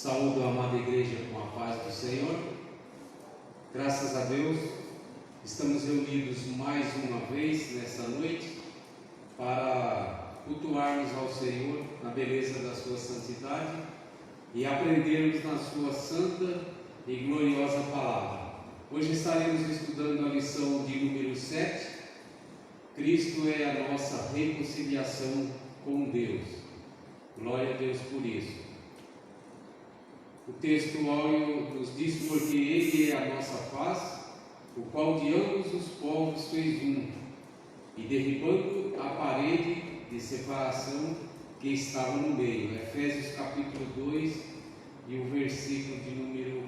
Saúdo a amada igreja com a paz do Senhor. Graças a Deus, estamos reunidos mais uma vez nessa noite para cultuarmos ao Senhor na beleza da sua santidade e aprendermos na sua santa e gloriosa palavra. Hoje estaremos estudando a lição de número 7. Cristo é a nossa reconciliação com Deus. Glória a Deus por isso. O texto áureo nos diz: porque Ele é a nossa paz, o qual de ambos os povos fez um, e derribando a parede de separação que estava no meio. Efésios capítulo 2 e o versículo de número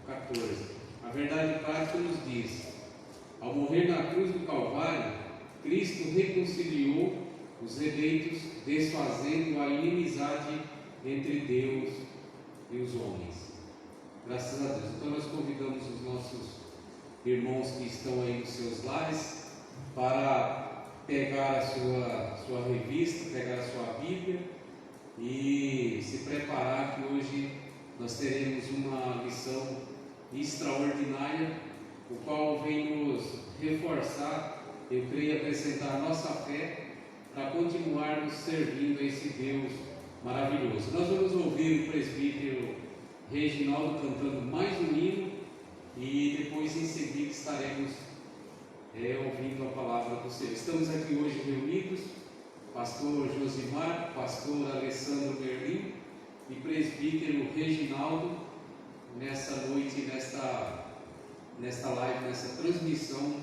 14. A verdade prática nos diz: ao morrer na cruz do Calvário, Cristo reconciliou os eleitos, desfazendo a inimizade entre Deus e os homens. Graças a Deus. Então nós convidamos os nossos irmãos que estão aí nos seus lares para pegar a sua revista, pegar a sua Bíblia e se preparar, que hoje nós teremos uma lição extraordinária, o qual vem nos reforçar, eu creio, acrescentar a nossa fé para continuarmos servindo a esse Deus maravilhoso. Nós vamos ouvir o presbítero Reginaldo cantando mais um hino e depois em seguida estaremos ouvindo a palavra do Senhor. Estamos aqui hoje reunidos, pastor Josimar, pastor Alessandro Merlim e presbítero Reginaldo, nessa noite, nesta live, nessa transmissão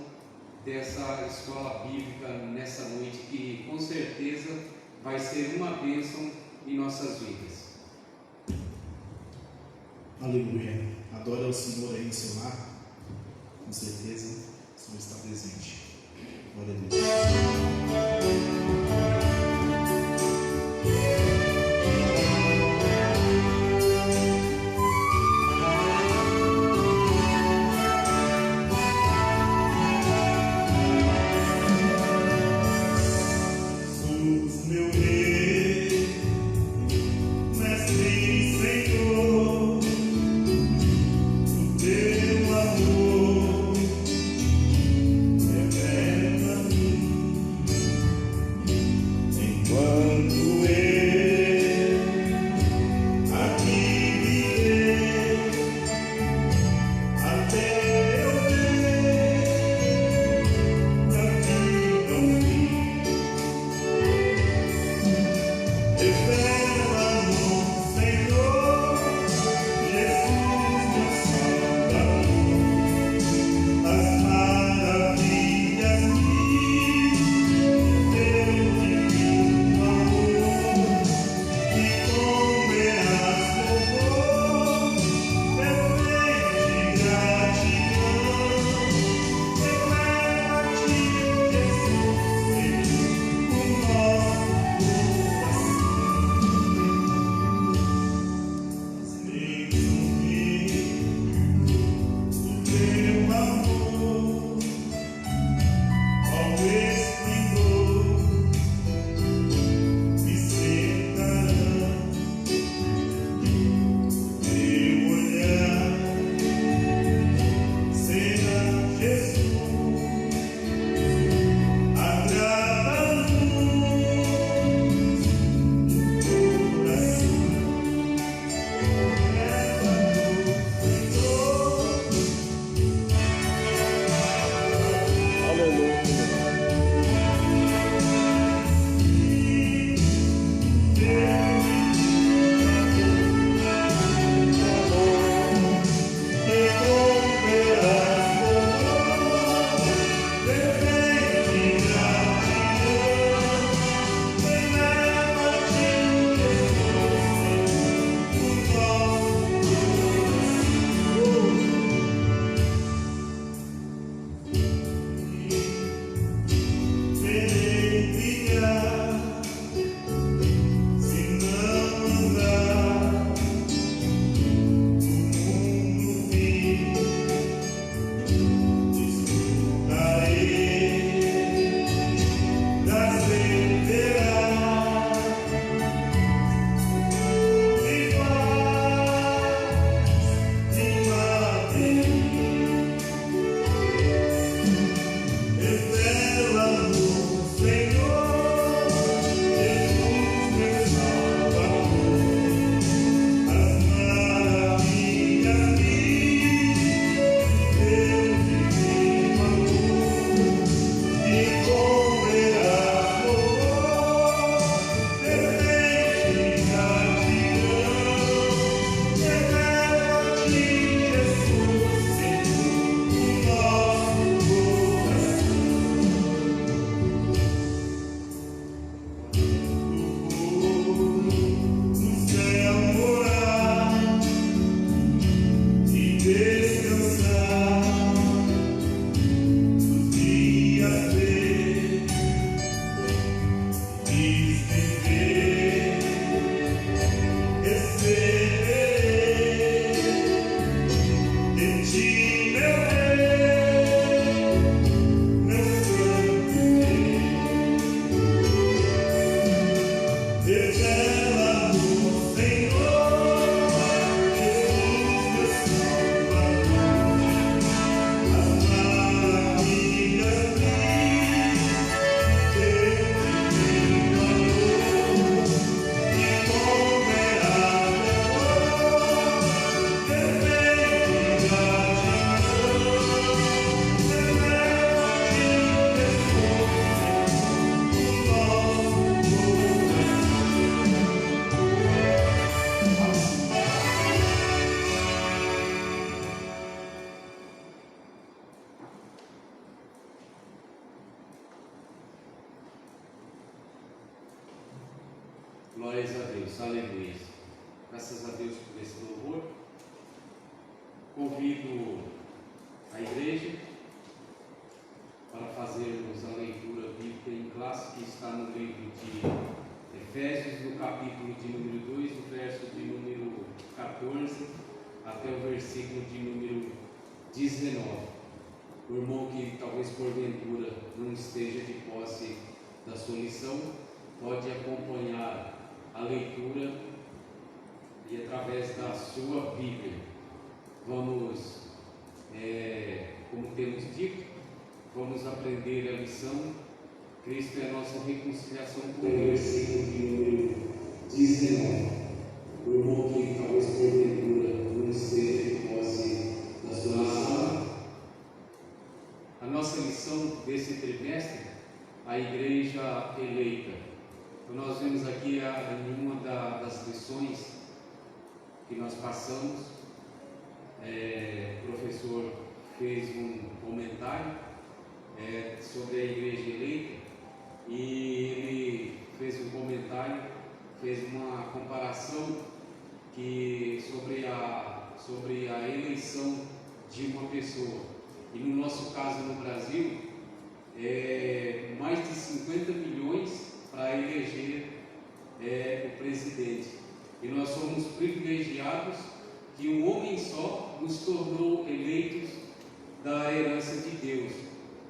dessa escola bíblica, nessa noite que com certeza vai ser uma bênção em nossas vidas. Aleluia. Adora o Senhor aí no seu lar. Com certeza o Senhor está presente. Glória a Deus. Teu amor revela-me Glórias a Deus, aleluia. Graças a Deus por esse louvor. Convido a igreja para fazermos a leitura bíblica em classe que está no livro de Efésios, no capítulo de número 2, do verso de número 14 até o versículo de número 19. O irmão que talvez porventura não esteja de posse da sua lição, pode acompanhar a leitura e através da sua Bíblia. Vamos, como temos dito, vamos aprender a lição. Cristo é a nossa reconciliação com Deus. Versículo de número 19. O irmão que talvez porventura não esteja de posse da sua lição. A nossa lição desse trimestre, a igreja eleita. Então nós vemos aqui em uma das lições que nós passamos, o professor fez um comentário sobre a igreja eleita e ele fez um comentário, fez uma comparação sobre a eleição de uma pessoa. E no nosso caso no Brasil, mais de 50 milhões para eleger o presidente. E nós somos privilegiados que um homem só nos tornou eleitos da herança de Deus.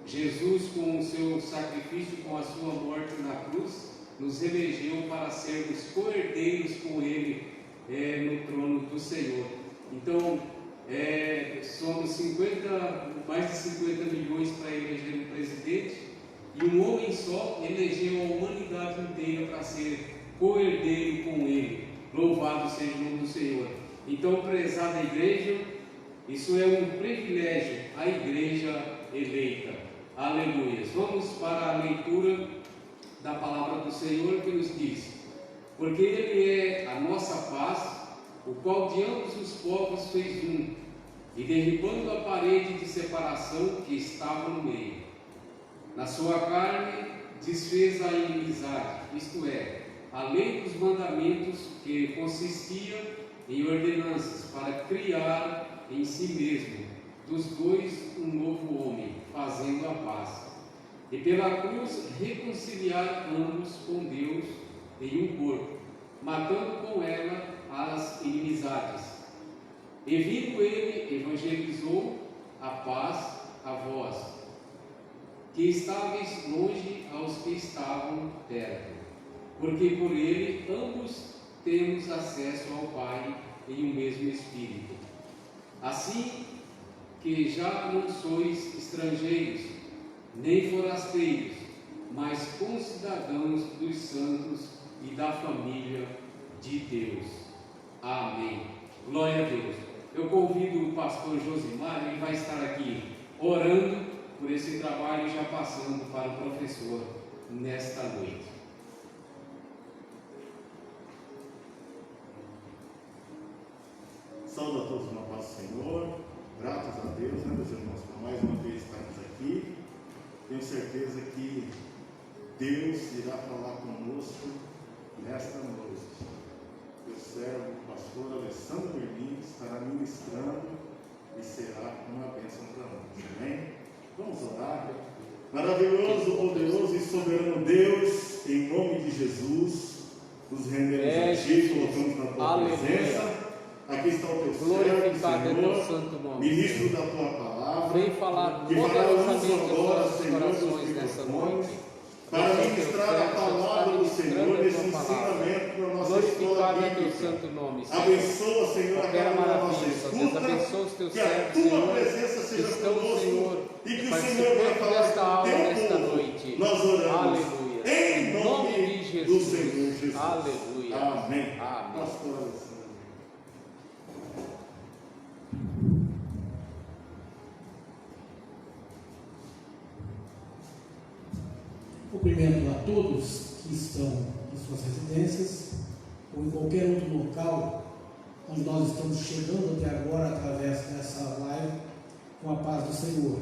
Jesus, com o seu sacrifício, com a sua morte na cruz, nos elegeu para sermos co-herdeiros com Ele no trono do Senhor. Então, somos mais de 50 milhões para eleger um presidente, e um homem só elegeu a humanidade inteira para ser co-herdeiro com Ele. Louvado seja o nome do Senhor. Então, prezada igreja, isso é um privilégio, a igreja eleita. Aleluia. Vamos para a leitura da palavra do Senhor, que nos diz: porque Ele é a nossa paz, o qual de ambos os povos fez um, e derribando a parede de separação que estava no meio, na sua carne desfez a inimizade, isto é, a lei dos mandamentos, que consistia em ordenanças, para criar em si mesmo dos dois um novo homem, fazendo a paz, e pela cruz reconciliar ambos com Deus em um corpo, matando com ela as inimizades. E vindo ele, evangelizou a paz a vós, que estáveis longe aos que estavam perto, porque por ele ambos temos acesso ao Pai em um mesmo Espírito. Assim que já não sois estrangeiros, nem forasteiros, mas concidadãos dos santos e da família de Deus. Amém. Glória a Deus. Eu convido o pastor Josimar, ele vai estar aqui orando por esse trabalho, já passando para o professor nesta noite. Saúde a todos na paz do Senhor, gratos a Deus, meus irmãos, por mais uma vez estarmos aqui. Tenho certeza que Deus irá falar conosco nesta noite. Meu servo, o pastor Alessandro Berlim, estará ministrando e será uma bênção para nós. Amém? Vamos orar. Maravilhoso, poderoso e soberano Deus, em nome de Jesus, nos rendemos a Ti, colocamos na Tua presença. Aqui está o Teu servo, Senhor, ministro da Tua palavra, vem falar que poderosamente agora, aos Senhor, corações nessa noite, para ministrar a palavra do Senhor, nesse ensinamento para a nossa escola bíblica. Abençoa, Senhor, a cada uma da nossa escuta, que a Tua presença seja conosco e que o Senhor venha falar nesta noite. Nós oramos. Aleluia. Em nome de do Jesus. Senhor Jesus. Aleluia. Amém. Amém. Pastor Alessandro. Cumprimento a todos que estão em suas residências ou em qualquer outro local onde nós estamos chegando até agora através dessa live, com a paz do Senhor.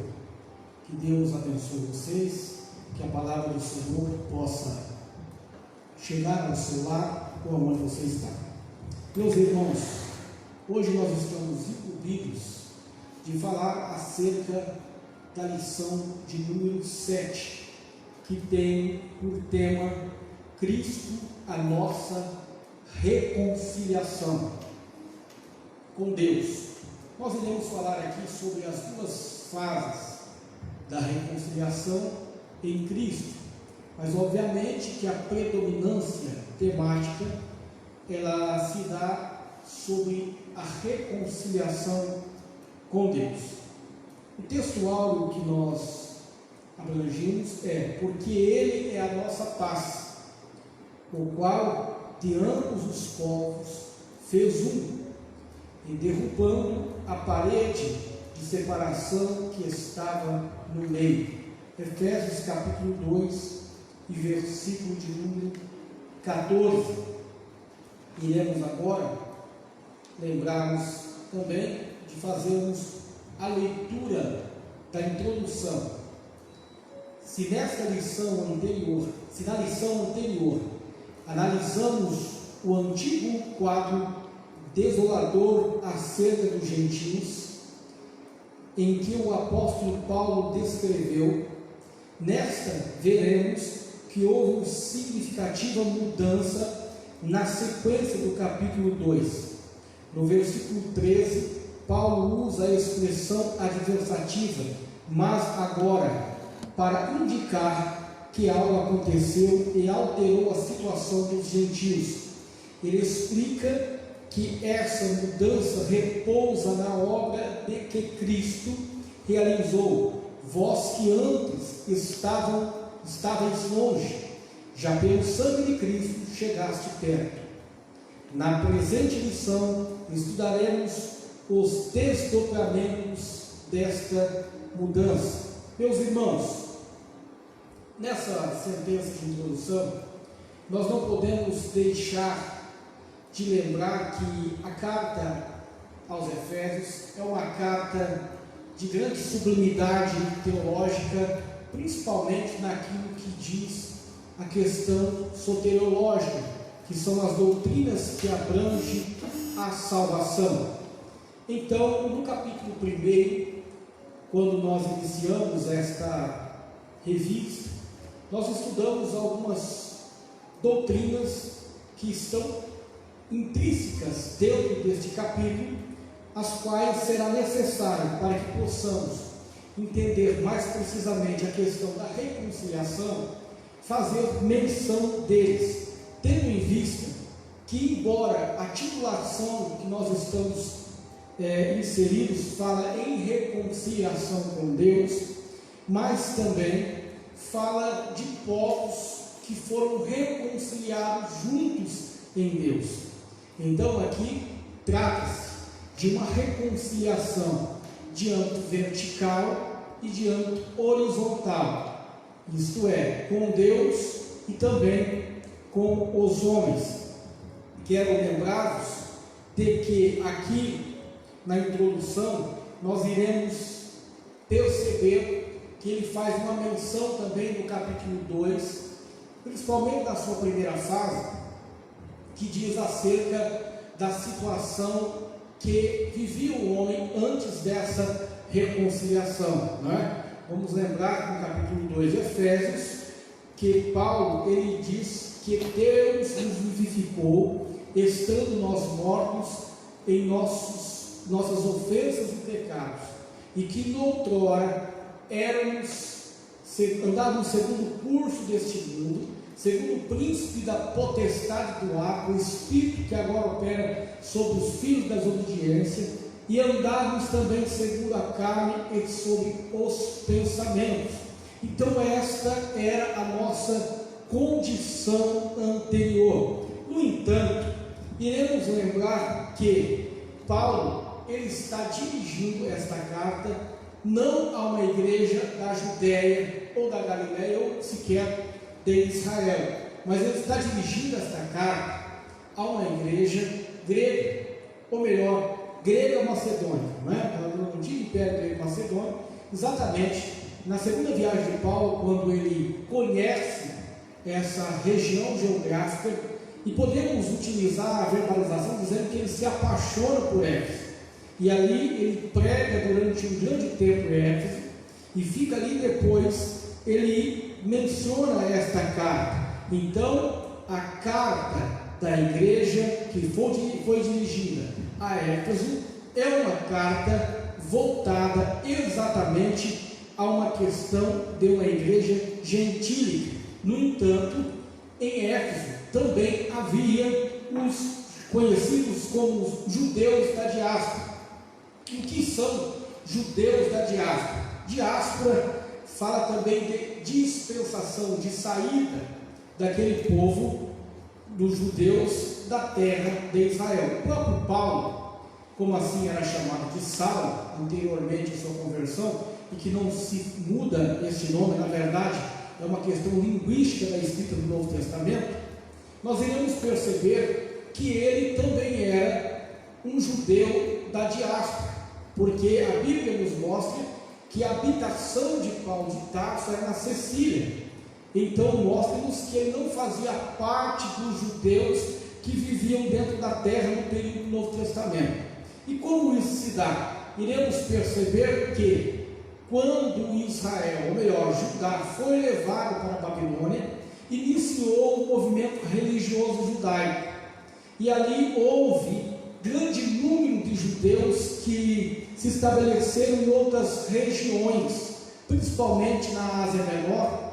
Que Deus abençoe vocês, que a palavra do Senhor possa chegar ao seu lar ou aonde você está. Meus irmãos, hoje nós estamos incumbidos de falar acerca da lição de número 7, que tem por tema Cristo, a nossa reconciliação com Deus. Nós iremos falar aqui sobre as duas fases da reconciliação em Cristo, mas obviamente que a predominância temática ela se dá sobre a reconciliação com Deus. O texto áureo que nós abrangimos é: porque Ele é a nossa paz, o qual de ambos os povos fez um, e derrubando a parede de separação que estava no meio. Efésios capítulo 2 e versículo de número 14. Iremos agora lembrarmos também de fazermos a leitura da introdução. Se na lição anterior analisamos o antigo quadro desolador acerca dos gentios, em que o apóstolo Paulo descreveu, nesta veremos que houve uma significativa mudança na sequência do capítulo 2. No versículo 13, Paulo usa a expressão adversativa, mas agora, para indicar que algo aconteceu e alterou a situação dos gentios. Ele explica que essa mudança repousa na obra de que Cristo realizou. Vós que antes estáveis longe, já pelo sangue de Cristo chegaste perto. Na presente lição estudaremos os desdobramentos desta mudança. Meus irmãos, nessa sentença de introdução, nós não podemos deixar de lembrar que a carta aos Efésios é uma carta de grande sublimidade teológica, principalmente naquilo que diz a questão soteriológica, que são as doutrinas que abrangem a salvação. Então, no capítulo 1, quando nós iniciamos esta revista, nós estudamos algumas doutrinas que estão intrínsecas dentro deste capítulo, as quais será necessário para que possamos entender mais precisamente a questão da reconciliação, fazer menção deles, tendo em vista que, embora a titulação que nós estamos inseridos fala em reconciliação com Deus, mas também fala de povos que foram reconciliados juntos em Deus. Então aqui trata-se de uma reconciliação de âmbito vertical e de âmbito horizontal, isto é, com Deus e também com os homens. Quero lembrar-vos de que aqui na introdução nós iremos perceber que ele faz uma menção também no capítulo 2, principalmente na sua primeira fase, que diz acerca da situação que vivia o homem antes dessa reconciliação, né? Vamos lembrar que no capítulo 2 de Efésios, que Paulo ele diz que Deus nos vivificou, estando nós mortos em nossas ofensas e pecados, e que noutrora andávamos segundo o curso deste mundo, segundo o príncipe da potestade do ar, o espírito que agora opera sobre os filhos da desobediência, e andávamos também segundo a carne e sobre os pensamentos. Então esta era a nossa condição anterior. No entanto, iremos lembrar que Paulo ele está dirigindo esta carta não a uma igreja da Judéia ou da Galileia ou sequer de Israel, mas ele está dirigindo esta carta a uma igreja grega, ou melhor, grega macedônica, não é? No antigo Império Grego Macedônio, exatamente na segunda viagem de Paulo, quando ele conhece essa região geográfica, E podemos utilizar a verbalização dizendo que ele se apaixona por Éfeso. E ali ele prega durante um grande tempo em Éfeso, e fica ali depois, ele menciona esta carta. Então, a carta da igreja que foi dirigida a Éfeso é uma carta voltada exatamente a uma questão de uma igreja gentílica. No entanto, em Éfeso também havia os conhecidos como os judeus da diáspora. O que são judeus da diáspora? Diáspora fala também de dispensação, de saída daquele povo dos judeus da terra de Israel. O próprio Paulo, como assim era chamado de Saulo anteriormente em sua conversão, e que não se muda esse nome, na verdade é uma questão linguística da escrita do Novo Testamento, nós iremos perceber que ele também era um judeu da diáspora, porque a Bíblia nos mostra que a habitação de Paulo de Tarso era na Sicília. Então mostra-nos que ele não fazia parte dos judeus que viviam dentro da terra no período do Novo Testamento. E como isso se dá? Iremos perceber que quando Israel, ou melhor, Judá, foi levado para a Babilônia, iniciou um movimento religioso judaico. E ali houve grande número de judeus que se estabeleceram em outras regiões, principalmente na Ásia Menor,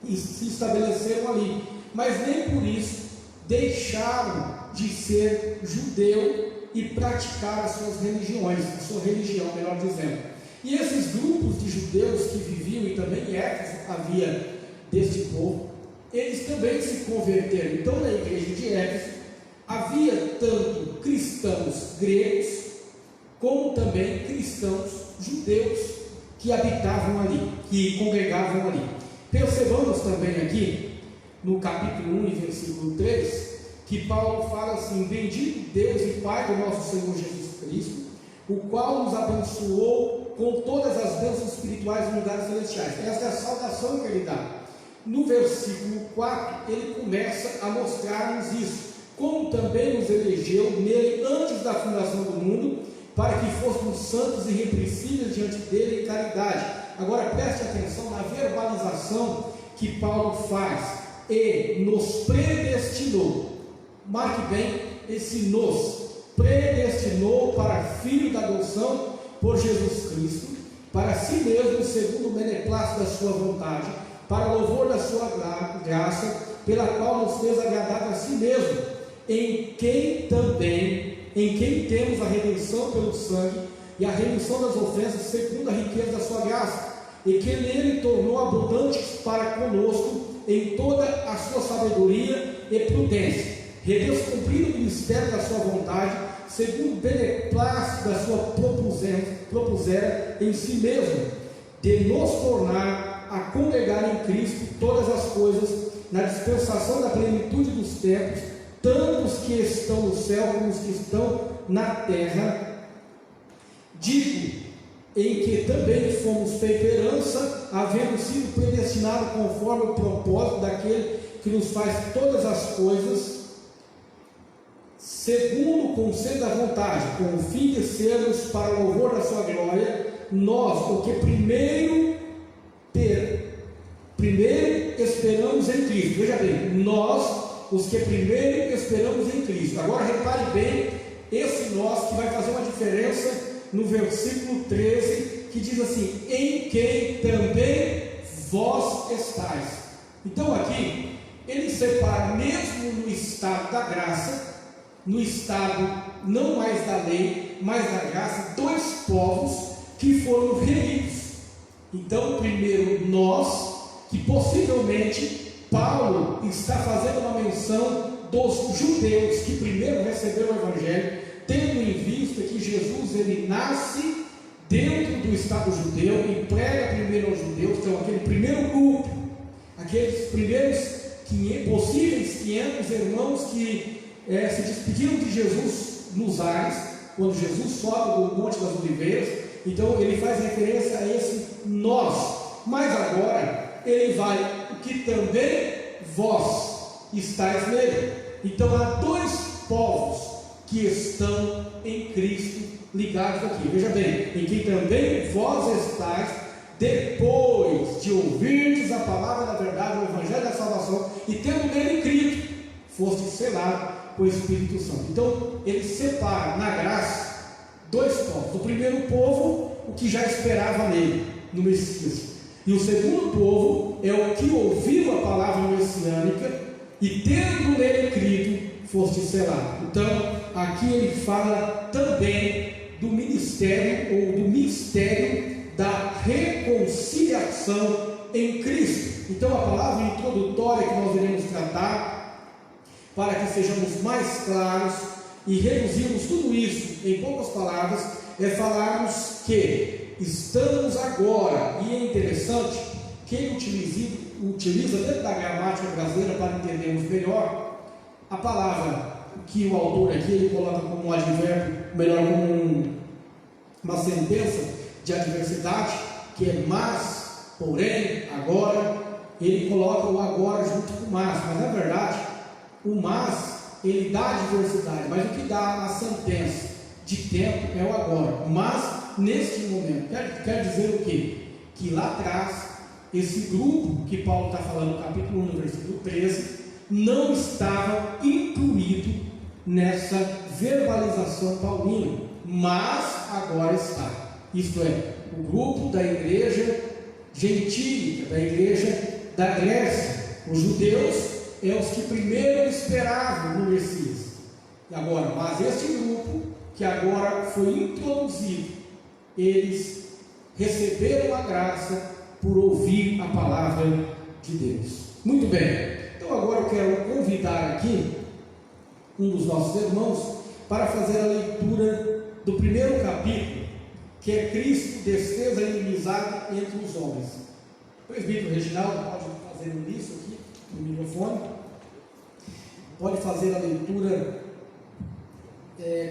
e se estabeleceram ali, mas nem por isso deixaram de ser judeu e praticar as suas religiões, a sua religião, melhor dizendo. E esses grupos de judeus que viviam, e também em Éfeso havia deste povo, eles também se converteram. Então, na igreja de Éfeso havia tanto cristãos gregos como também cristãos judeus que habitavam ali, que congregavam ali. Percebamos também aqui no capítulo 1 e versículo 3 que Paulo fala assim: bendito Deus e Pai do nosso Senhor Jesus Cristo, o qual nos abençoou com todas as bênçãos espirituais em lugares celestiais. Essa é a saudação que ele dá. No versículo 4 ele começa a mostrar-nos isso, como também nos elegeu nele antes da fundação do mundo, para que fôssemos santos e irrepreensíveis diante dele em caridade. Agora preste atenção na verbalização que Paulo faz: e nos predestinou. Marque bem esse nos. Predestinou para filho da adoção por Jesus Cristo, para si mesmo, segundo o beneplácito da sua vontade, para louvor da sua graça, pela qual nos fez agradar a si mesmo, em quem temos a redenção pelo sangue e a remissão das ofensas segundo a riqueza da sua graça, e que nele tornou abundantes para conosco em toda a sua sabedoria e prudência, redescobrindo o mistério da sua vontade, segundo o beneplácito da sua propusera em si mesmo, de nos tornar a congregar em Cristo todas as coisas, na dispensação da plenitude dos tempos, tanto os que estão no céu como os que estão na terra. Digo, em que também fomos feita herança, havendo sido predestinados conforme o propósito daquele que nos faz todas as coisas, segundo o conselho da vontade, com o fim de sermos para o louvor da sua glória, nós, o que primeiro esperamos em Cristo. Veja bem, nós, os que primeiro esperamos em Cristo. Agora repare bem esse nós, que vai fazer uma diferença no versículo 13, que diz assim: em quem também vós estáis. Então aqui ele separa, mesmo no estado da graça, no estado não mais da lei, mas da graça, dois povos que foram remidos. Então, primeiro nós, que possivelmente Paulo está fazendo uma menção dos judeus que primeiro receberam o Evangelho, tendo em vista que Jesus ele nasce dentro do estado judeu e prega primeiro aos judeus. Então aquele primeiro grupo, aqueles primeiros possíveis 500 irmãos que se despediram de Jesus nos ares, quando Jesus sobe do Monte das Oliveiras. Então ele faz referência a esse nós, mas agora ele vai: o que também vós estáis nele. Então há dois povos que estão em Cristo ligados aqui. Veja bem, em que também vós estáis, depois de ouvirdes a palavra da verdade, o evangelho da salvação, e tendo nele crido, foste selado com o Espírito Santo. Então ele separa na graça dois povos. O primeiro povo, o que já esperava nele, no Messias. E o segundo povo é o que ouviu a palavra messiânica e tendo nele crido, foste selado. Então aqui ele fala também do ministério ou do mistério da reconciliação em Cristo. Então a palavra introdutória que nós iremos tratar, para que sejamos mais claros e reduzirmos tudo isso em poucas palavras, é falarmos que estamos agora, e é interessante que ele utiliza dentro da gramática brasileira para entendermos melhor a palavra que o autor aqui ele coloca como um advérbio, melhor como uma sentença de adversidade, que é mas, porém, agora. Ele coloca o agora junto com o mas na verdade o mas ele dá a adversidade, mas o que dá a sentença de tempo é o agora. Mas neste momento quer dizer o quê? Que lá atrás esse grupo que Paulo está falando no capítulo 1, no versículo 13, não estava incluído nessa verbalização paulina, mas agora está. Isto é, o grupo da igreja gentílica, da igreja da Grécia, os judeus é os que primeiro esperavam no Messias. E agora, mas este grupo que agora foi introduzido, eles receberam a graça por ouvir a palavra de Deus. Muito bem, então agora eu quero convidar aqui um dos nossos irmãos para fazer a leitura do primeiro capítulo, que é Cristo desfez a inimizade entre os homens. O presbítero Reginaldo pode fazer isso aqui no microfone, pode fazer a leitura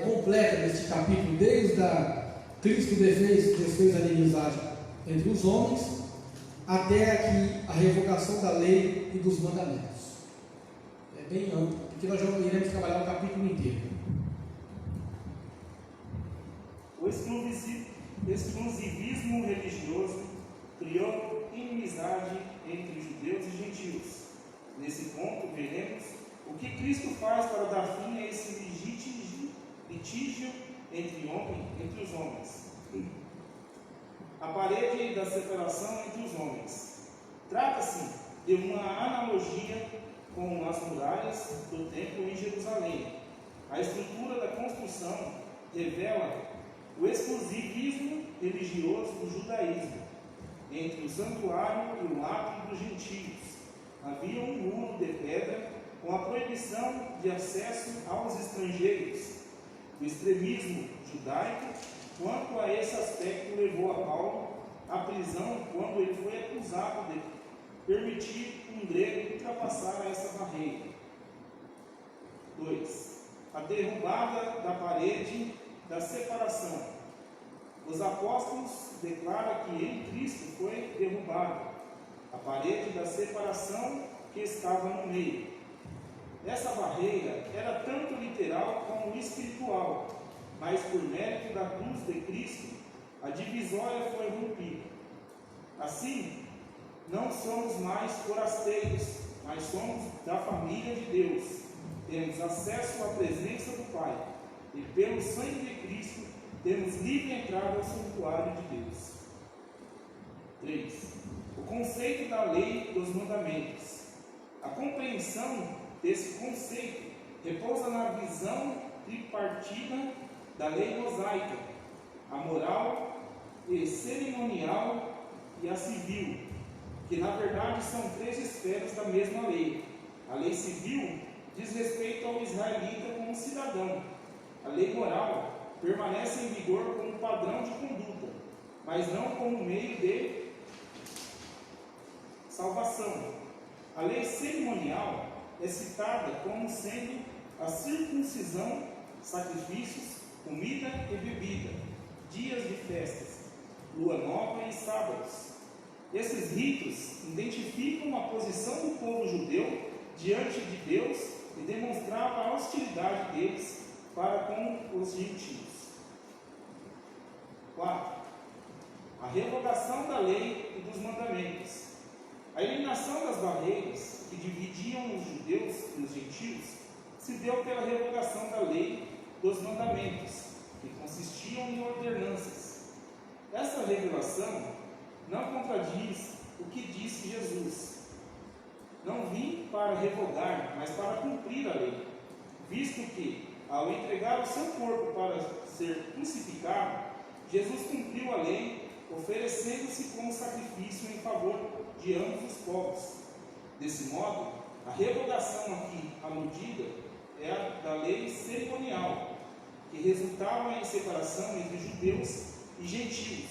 completa deste capítulo, desde a Cristo desfez a inimizade entre os homens até aqui a revogação da lei e dos mandamentos. É bem amplo, porque nós já iremos trabalhar o capítulo inteiro. O exclusivismo religioso criou inimizade entre judeus e gentios. Nesse ponto, veremos o que Cristo faz para dar fim a esse litígio entre os homens. A parede da separação entre os homens. Trata-se de uma analogia com as muralhas do templo em Jerusalém. A estrutura da construção revela o exclusivismo religioso do judaísmo entre o santuário e o átrio dos gentios. Havia um muro de pedra com a proibição de acesso aos estrangeiros. O extremismo judaico quanto a esse aspecto levou a Paulo à prisão quando ele foi acusado de permitir um grego ultrapassar essa barreira. 2. A derrubada da parede da separação. Os apóstolos declaram que em Cristo foi derrubada a parede da separação que estava no meio. Essa barreira era tanto literal como espiritual, mas por mérito da cruz de Cristo, a divisória foi rompida. Assim, não somos mais forasteiros, mas somos da família de Deus. Temos acesso à presença do Pai, e pelo sangue de Cristo temos livre entrada ao santuário de Deus. 3. O conceito da lei dos mandamentos. A compreensão desse conceito repousa na visão tripartida da lei mosaica, a moral e cerimonial e a civil, que na verdade são três esferas da mesma lei. A lei civil diz respeito ao israelita como cidadão. A lei moral permanece em vigor como padrão de conduta, mas não como meio de salvação. A lei cerimonial é citada como sendo a circuncisão, sacrifícios, comida e bebida, dias de festas, lua nova e sábados. Esses ritos identificam a posição do povo judeu diante de Deus e demonstrava a hostilidade deles para com os gentios. 4. A revogação da lei e dos mandamentos. A eliminação das barreiras que dividiam os judeus e os gentios se deu pela revogação da lei dos mandamentos, que consistiam em ordenanças. Essa revelação não contradiz o que disse Jesus: não vim para revogar, mas para cumprir a lei, visto que, ao entregar o seu corpo para ser crucificado, Jesus cumpriu a lei, oferecendo-se como sacrifício em favor de ambos os povos. Desse modo, a revogação aqui aludida é a da lei cerimonial, que resultava em separação entre judeus e gentios.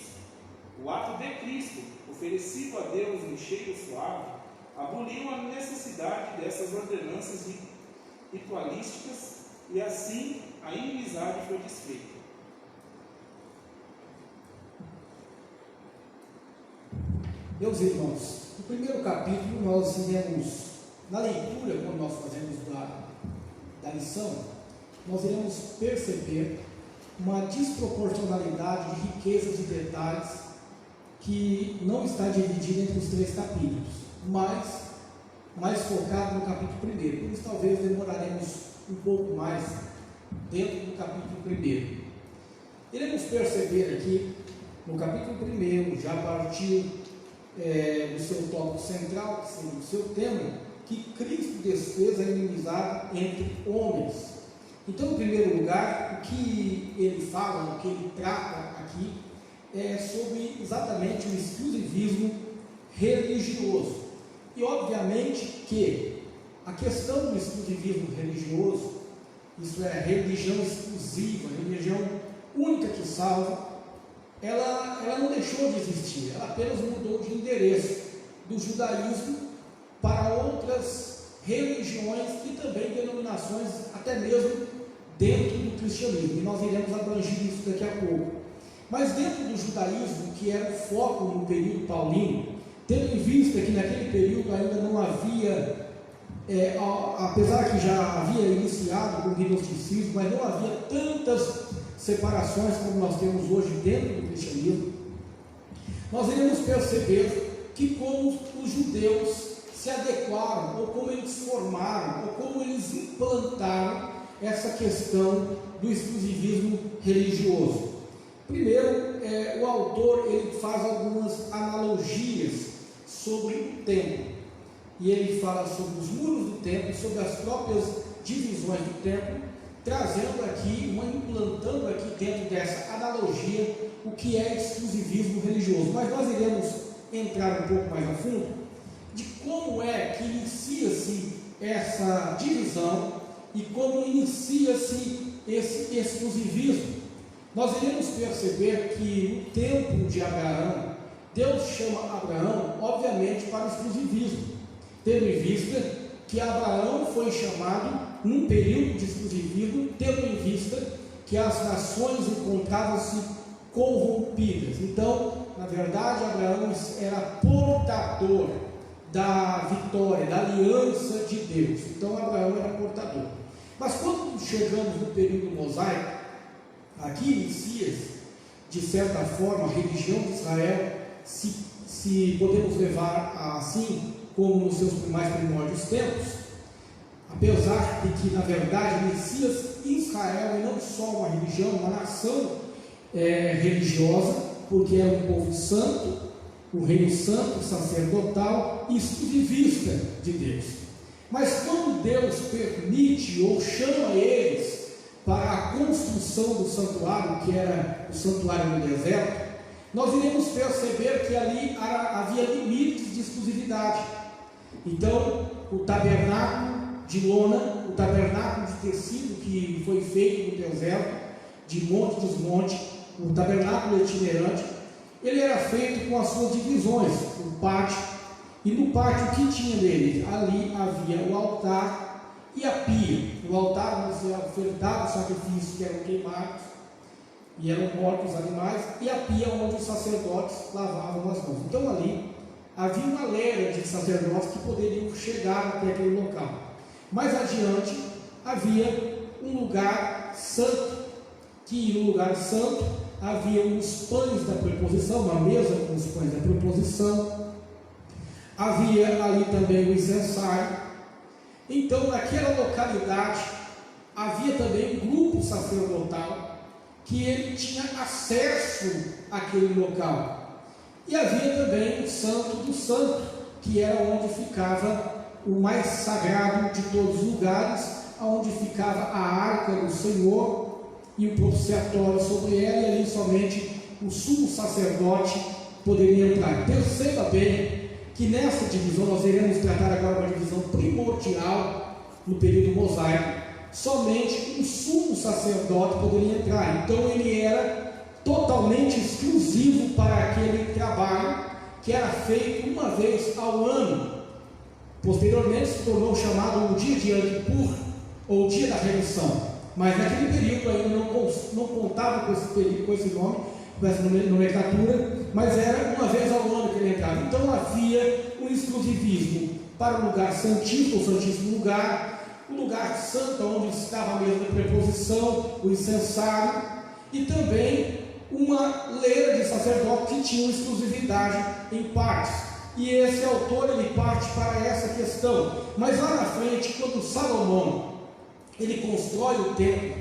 O ato de Cristo, oferecido a Deus em cheiro suave, aboliu a necessidade dessas ordenanças ritualísticas e assim a inimizade foi desfeita. Meus irmãos, no primeiro capítulo nós iremos, na leitura, quando nós fazemos da lição, nós iremos perceber uma desproporcionalidade de riquezas e detalhes que não está dividida entre os 3 capítulos, mas mais focado no capítulo 1. Por isso talvez demoraremos um pouco mais dentro do capítulo 1. Iremos perceber aqui, no capítulo 1, já a partir do seu tópico central, que seria o seu tema, que Cristo desfez a inimizade entre homens. Então, em primeiro lugar, o que ele fala, o que ele trata aqui, é sobre exatamente o exclusivismo religioso. E, obviamente, que a questão do exclusivismo religioso, isso é, religião exclusiva, religião única que salva, ela não deixou de existir, ela apenas mudou de endereço do judaísmo para outras religiões e também denominações, até mesmo dentro do cristianismo, e nós iremos abranger isso daqui a pouco. Mas dentro do judaísmo, que era o foco no período paulino, tendo em vista que naquele período ainda não havia, apesar que já havia iniciado com o gnosticismo, mas não havia tantas separações como nós temos hoje dentro do cristianismo, nós iremos perceber que como os judeus se adequaram, ou como eles formaram, ou como eles implantaram essa questão do exclusivismo religioso. Primeiro, o autor ele faz algumas analogias sobre o templo, e ele fala sobre os muros do templo, sobre as próprias divisões do templo, trazendo aqui, implantando aqui dentro dessa analogia o que é exclusivismo religioso. Mas nós iremos entrar um pouco mais a fundo de como é que inicia-se essa divisão e como inicia-se esse exclusivismo. Nós iremos perceber que no tempo de Abraão, Deus chama Abraão, obviamente, para o exclusivismo, tendo em vista que Abraão foi chamado num período de exclusivismo, tendo em vista que as nações encontravam-se corrompidas. Então, na verdade, Abraão era portador da vitória, da aliança de Deus. Então, Abraão era portador. Mas quando chegamos no período mosaico, aqui inicia-se, de certa forma, a religião de Israel, se podemos levar assim, como nos seus mais primórdios tempos, apesar de que, na verdade, inicia-se Israel e não só uma religião, uma nação religiosa, porque era um povo santo, um reino santo, sacerdotal e exclusivista de Deus. Mas quando Deus permite ou chama eles para a construção do santuário, que era o santuário no deserto, nós iremos perceber que ali havia limites de exclusividade. Então, o tabernáculo de lona, o tabernáculo de tecido que foi feito no deserto, de monte a desmonte, o tabernáculo itinerante, ele era feito com as suas divisões, o pátio, e no pátio o que tinha nele? Ali havia o altar e a pia. No altar onde se ofertava os sacrifícios que eram queimados e eram mortos os animais, e a pia onde os sacerdotes lavavam as mãos. Então ali havia uma lera de sacerdotes que poderiam chegar até aquele local. Mais adiante havia um lugar santo, que no lugar santo havia os pães da proposição, uma mesa com os pães da proposição, havia ali também o incensário. Então, naquela localidade, havia também um grupo sacerdotal que ele tinha acesso àquele local. E havia também o Santo do Santo, que era onde ficava o mais sagrado de todos os lugares, onde ficava a arca do Senhor e o propiciatório sobre ela, e ali somente o sumo sacerdote poderia entrar. Perceba bem que nessa divisão, nós iremos tratar agora uma divisão primordial no período mosaico. Somente um sumo sacerdote poderia entrar. Então ele era totalmente exclusivo para aquele trabalho que era feito uma vez ao ano. Posteriormente se tornou chamado o dia de Yom Kippur, ou dia da remissão. Mas naquele período ainda não contava com esse período, com esse nome, com essa nomenclatura, mas era uma vez ao ano que ele entrava. Então havia um exclusivismo para o lugar santíssimo, o santíssimo lugar, o lugar santo onde estava a mesa de preposição, o incensário, e também uma leira de sacerdote que tinha exclusividade em partes. E esse autor ele parte para essa questão. Mas lá na frente, quando Salomão ele constrói o templo,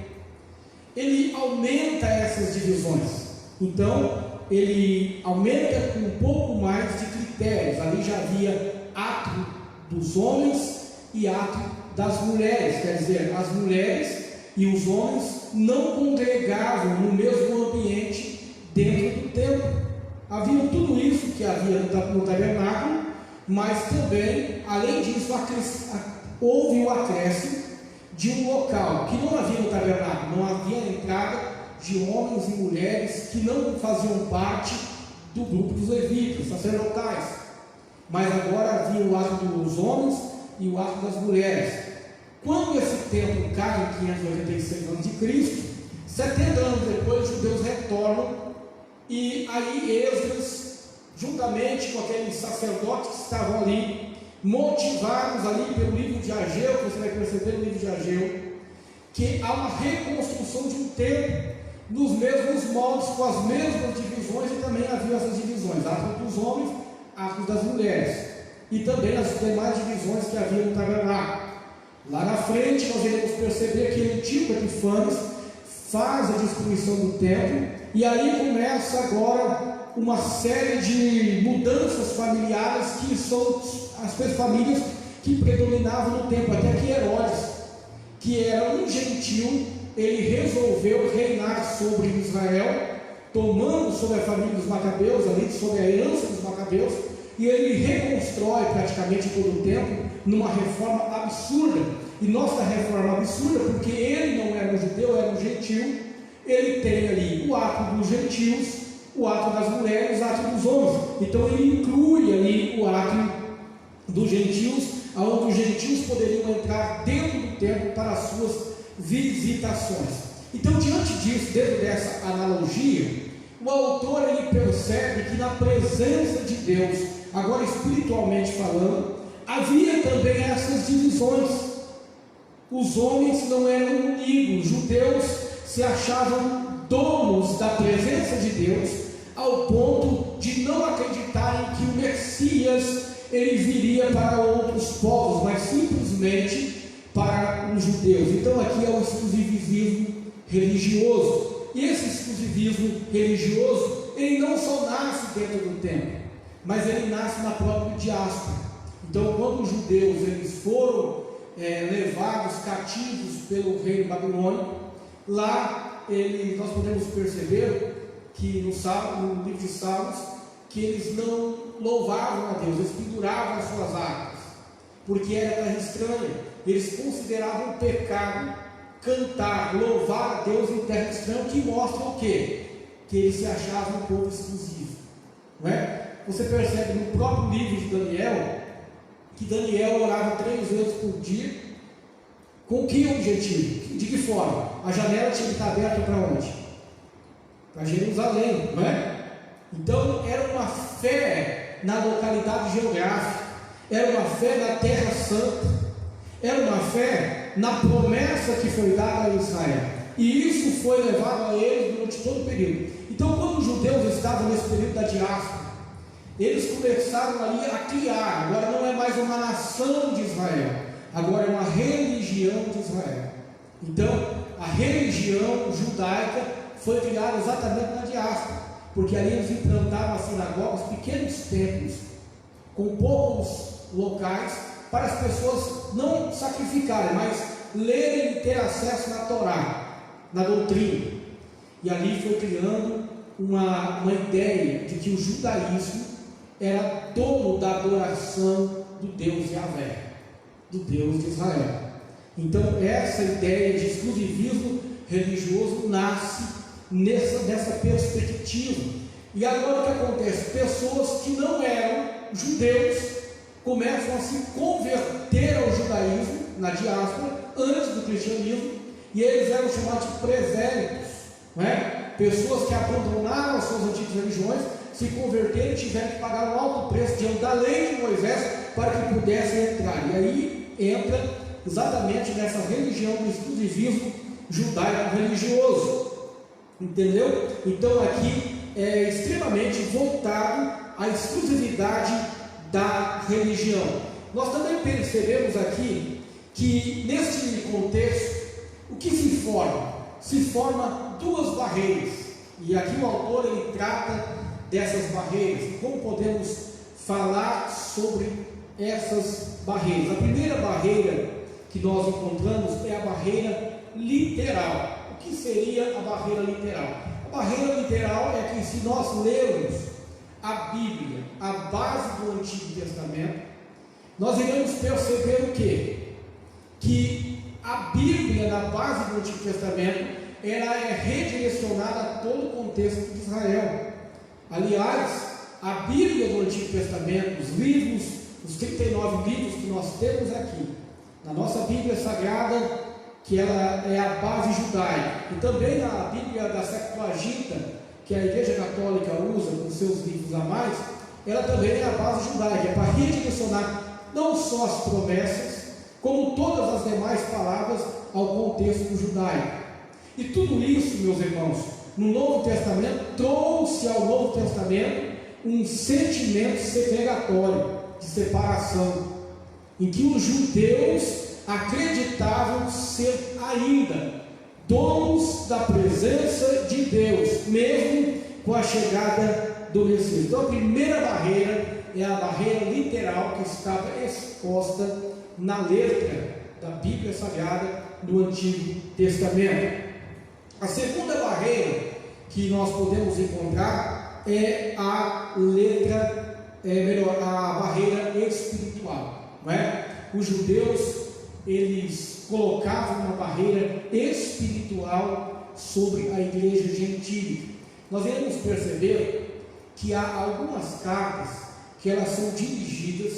ele aumenta essas divisões. Então ele aumenta com um pouco mais de critérios. Ali já havia ato dos homens e ato das mulheres, quer dizer, as mulheres e os homens não congregavam no mesmo ambiente dentro do templo. Havia tudo isso que havia no tabernáculo, mas também, além disso, houve o acréscimo de um local que não havia no tabernáculo. Não havia a entrada de homens e mulheres que não faziam parte do grupo dos levitas, sacerdotais, mas agora havia o ato dos homens e o ato das mulheres. Quando esse templo cai em 586 anos de Cristo, 70 anos depois, os judeus retornam. E aí Esdras, juntamente com aqueles sacerdotes que estavam ali, motivados ali pelo livro de Ageu, você vai perceber no livro de Ageu, que há uma reconstrução de um templo, nos mesmos moldes, com as mesmas divisões, e também havia essas divisões, atos dos homens, atos das mulheres, e também as demais divisões que havia no tabernáculo. Lá na frente nós iremos perceber que Antíoco Epifanes faz a destruição do templo, e aí começa agora uma série de mudanças familiares, que são as famílias que predominavam no tempo, até que Herodes, que era um gentil, ele resolveu reinar sobre Israel, tomando sobre a família dos Macabeus, ali sobre a herança dos Macabeus, e ele reconstrói praticamente todo o templo numa reforma absurda. E nossa reforma absurda, porque ele não era um judeu, era um gentil. Ele tem ali o ato dos gentios, o ato das mulheres, o ato dos homens. Então ele inclui ali o ato dos gentios, onde os gentios poderiam entrar dentro do templo para as suas visitações. Então, diante disso, dentro dessa analogia, o autor ele percebe que na presença de Deus, agora espiritualmente falando, havia também essas divisões. Os homens não eram unidos, os judeus se achavam donos da presença de Deus, ao ponto de não acreditarem que o Messias ele viria para outros povos, mas simplesmente para os judeus. Então aqui é o exclusivismo religioso. E esse exclusivismo religioso, ele não só nasce dentro do templo, mas ele nasce na própria diáspora. Então quando os judeus eles foram levados cativos pelo reino babilônico, lá nós podemos perceber que no livro de Salmos, que eles não louvavam a Deus, eles penduravam as suas armas, porque era terra estranha. Eles consideravam um pecado cantar, louvar a Deus em terra estranha, que mostra o quê? Que eles se achavam um povo exclusivo, não é? Você percebe no próprio livro de Daniel, que Daniel orava 3 vezes por dia. Com que objetivo? De que forma? A janela tinha que estar aberta para onde? Para Jerusalém, não é? Então era uma fé na localidade geográfica, era uma fé na terra santa. Era uma fé na promessa que foi dada a Israel. E isso foi levado a eles durante todo o período. Então, quando os judeus estavam nesse período da diáspora, eles começaram ali a criar. Agora não é mais uma nação de Israel, agora é uma religião de Israel. Então, a religião judaica foi criada exatamente na diáspora, porque ali eles implantaram as sinagogas, pequenos templos, com poucos locais, para as pessoas não sacrificarem, mas lerem e ter acesso na Torá, na doutrina. E ali foi criando uma ideia de que o judaísmo era dono da adoração do Deus Yahvé, do Deus de Israel. Então essa ideia de exclusivismo religioso nasce nessa perspectiva. E agora o que acontece? Pessoas que não eram judeus começam a se converter ao judaísmo na diáspora, antes do cristianismo, e eles eram chamados de presélitos, não é? Pessoas que abandonaram as suas antigas religiões, se converteram e tiveram que pagar um alto preço diante da lei de Moisés para que pudessem entrar. E aí entra exatamente nessa religião do exclusivismo judaico religioso, entendeu? Então aqui é extremamente voltado à exclusividade da religião. Nós também percebemos aqui que neste contexto o que se forma? Se forma duas barreiras, e aqui o autor ele trata dessas barreiras. Como podemos falar sobre essas barreiras? A primeira barreira que nós encontramos é a barreira literal. O que seria a barreira literal? A barreira literal é que, se nós lermos a Bíblia, a base do Antigo Testamento, nós iremos perceber o quê? Que a Bíblia, na base do Antigo Testamento, ela é redirecionada a todo o contexto de Israel. Aliás, a Bíblia do Antigo Testamento, os livros, os 39 livros que nós temos aqui, na nossa Bíblia Sagrada, que ela é a base judaica, e também na Bíblia da Septuaginta, que a Igreja Católica usa com seus livros a mais, ela também é a base judaica, é para redirecionar não só as promessas, como todas as demais palavras ao contexto judaico. E tudo isso, meus irmãos, no Novo Testamento, trouxe ao Novo Testamento um sentimento segregatório, de separação, em que os judeus acreditavam ser ainda donos da presença de Deus, mesmo com a chegada do Messias. Então a primeira barreira é a barreira literal que estava exposta na letra da Bíblia Sagrada do Antigo Testamento. A segunda barreira que nós podemos encontrar é a a barreira espiritual, não é? Os judeus, eles colocavam uma barreira espiritual sobre a igreja gentil. Nós iremos perceber que há algumas cartas que elas são dirigidas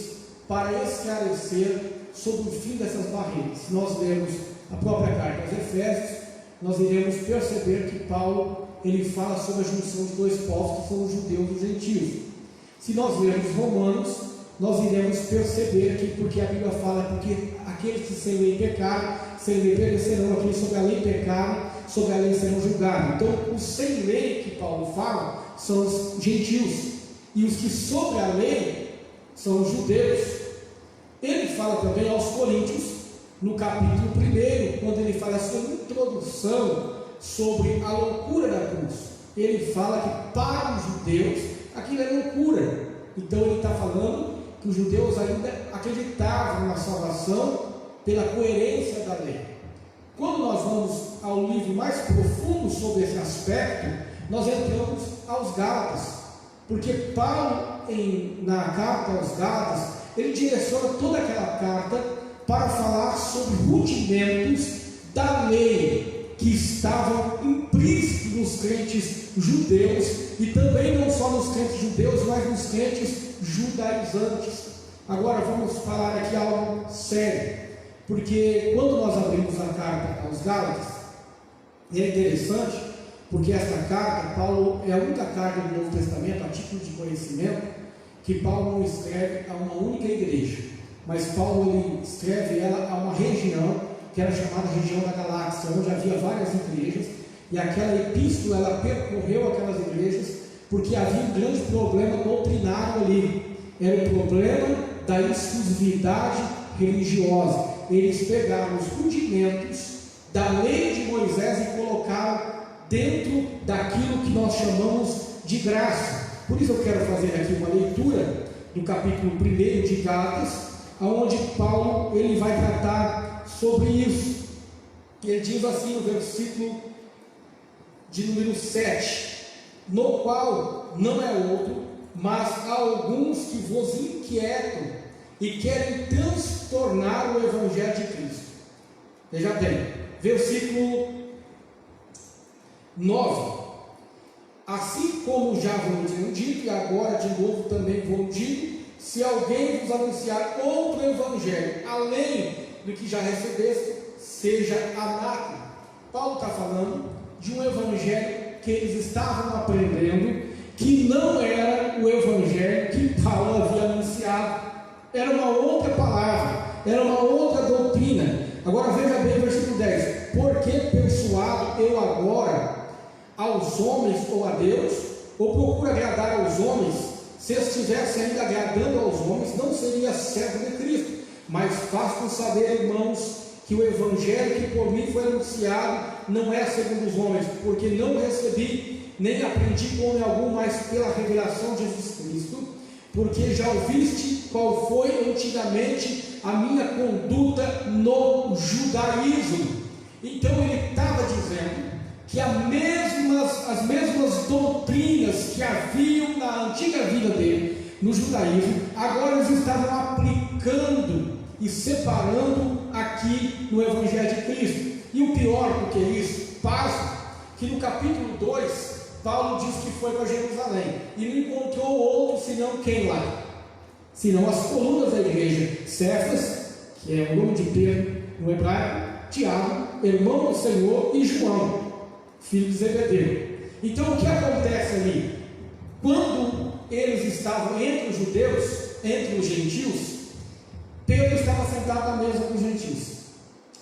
para esclarecer sobre o fim dessas barreiras. Se nós lermos a própria carta aos Efésios, nós iremos perceber que Paulo ele fala sobre a junção de dois povos, que são os judeus e os gentios. Se nós lermos Romanos, nós iremos perceber que, porque a Bíblia fala, porque aqueles que sem lei pecaram, sem lei perecerão, aqueles sobre a lei pecaram, sobre a lei serão julgados. Então, os sem lei que Paulo fala são os gentios, e os que sobre a lei são os judeus. Ele fala também aos Coríntios, no capítulo 1, quando ele fala a sua introdução sobre a loucura da cruz. Ele fala que para os judeus aquilo é loucura. Então ele está falando que os judeus ainda acreditavam na salvação pela coerência da lei. Quando nós vamos ao livro mais profundo sobre esse aspecto, nós entramos aos Gálatas, porque Paulo, na carta aos Gálatas, ele direciona toda aquela carta para falar sobre rudimentos da lei que estavam implícitos nos crentes judeus, e também não só nos crentes judeus, mas nos crentes judaizantes. Agora vamos falar aqui algo sério, porque quando nós abrimos a carta aos Gálatas, é interessante, porque esta carta, Paulo, é a única carta do Novo Testamento, a título de conhecimento, que Paulo não escreve a uma única igreja. mas Paulo ele escreve ela a uma região que era chamada região da Galáxia, onde havia várias igrejas, e aquela epístola ela percorreu aquelas igrejas porque havia um grande problema doutrinário ali. Era o problema da exclusividade religiosa. Eles pegaram os rudimentos da lei de Moisés e colocaram dentro daquilo que nós chamamos de graça. Por isso eu quero fazer aqui uma leitura do capítulo 1 de Gálatas, onde Paulo ele vai tratar sobre isso. Ele diz assim no versículo de número 7, no qual não é outro, mas há alguns que vos inquietam e querem transtornar o Evangelho de Cristo. Veja bem, versículo 9, assim como já vos tenho dito, e agora de novo também vos digo, se alguém vos anunciar outro Evangelho, além do que já recebeste, seja anátema. Paulo está falando de um Evangelho que eles estavam aprendendo, que não era o Evangelho que Paulo havia anunciado, era uma outra palavra, era uma outra doutrina. Agora veja bem o versículo 10, porque persuado eu agora aos homens ou a Deus, ou procuro agradar aos homens? Se estivesse ainda agradando aos homens, não seria servo de Cristo. Mas faço saber, irmãos, que o Evangelho que por mim foi anunciado não é segundo os homens, porque não recebi, nem aprendi com homem algum, mas pela revelação de Jesus Cristo, porque já ouviste qual foi antigamente a minha conduta no judaísmo. Então ele estava dizendo que as mesmas doutrinas que haviam na antiga vida dele, no judaísmo, agora eles estavam aplicando e separando aqui no Evangelho de Cristo. E o pior do que isso, pasmo, que no capítulo 2, Paulo diz que foi para Jerusalém e não encontrou outro senão quem lá? Senão as colunas da igreja, Cefas, que é o nome de Pedro no hebraico, Tiago, irmão do Senhor, e João, filho de Zebedeu. Então o que acontece ali? Quando eles estavam entre os judeus, entre os gentios, Pedro estava sentado à mesa com os gentios,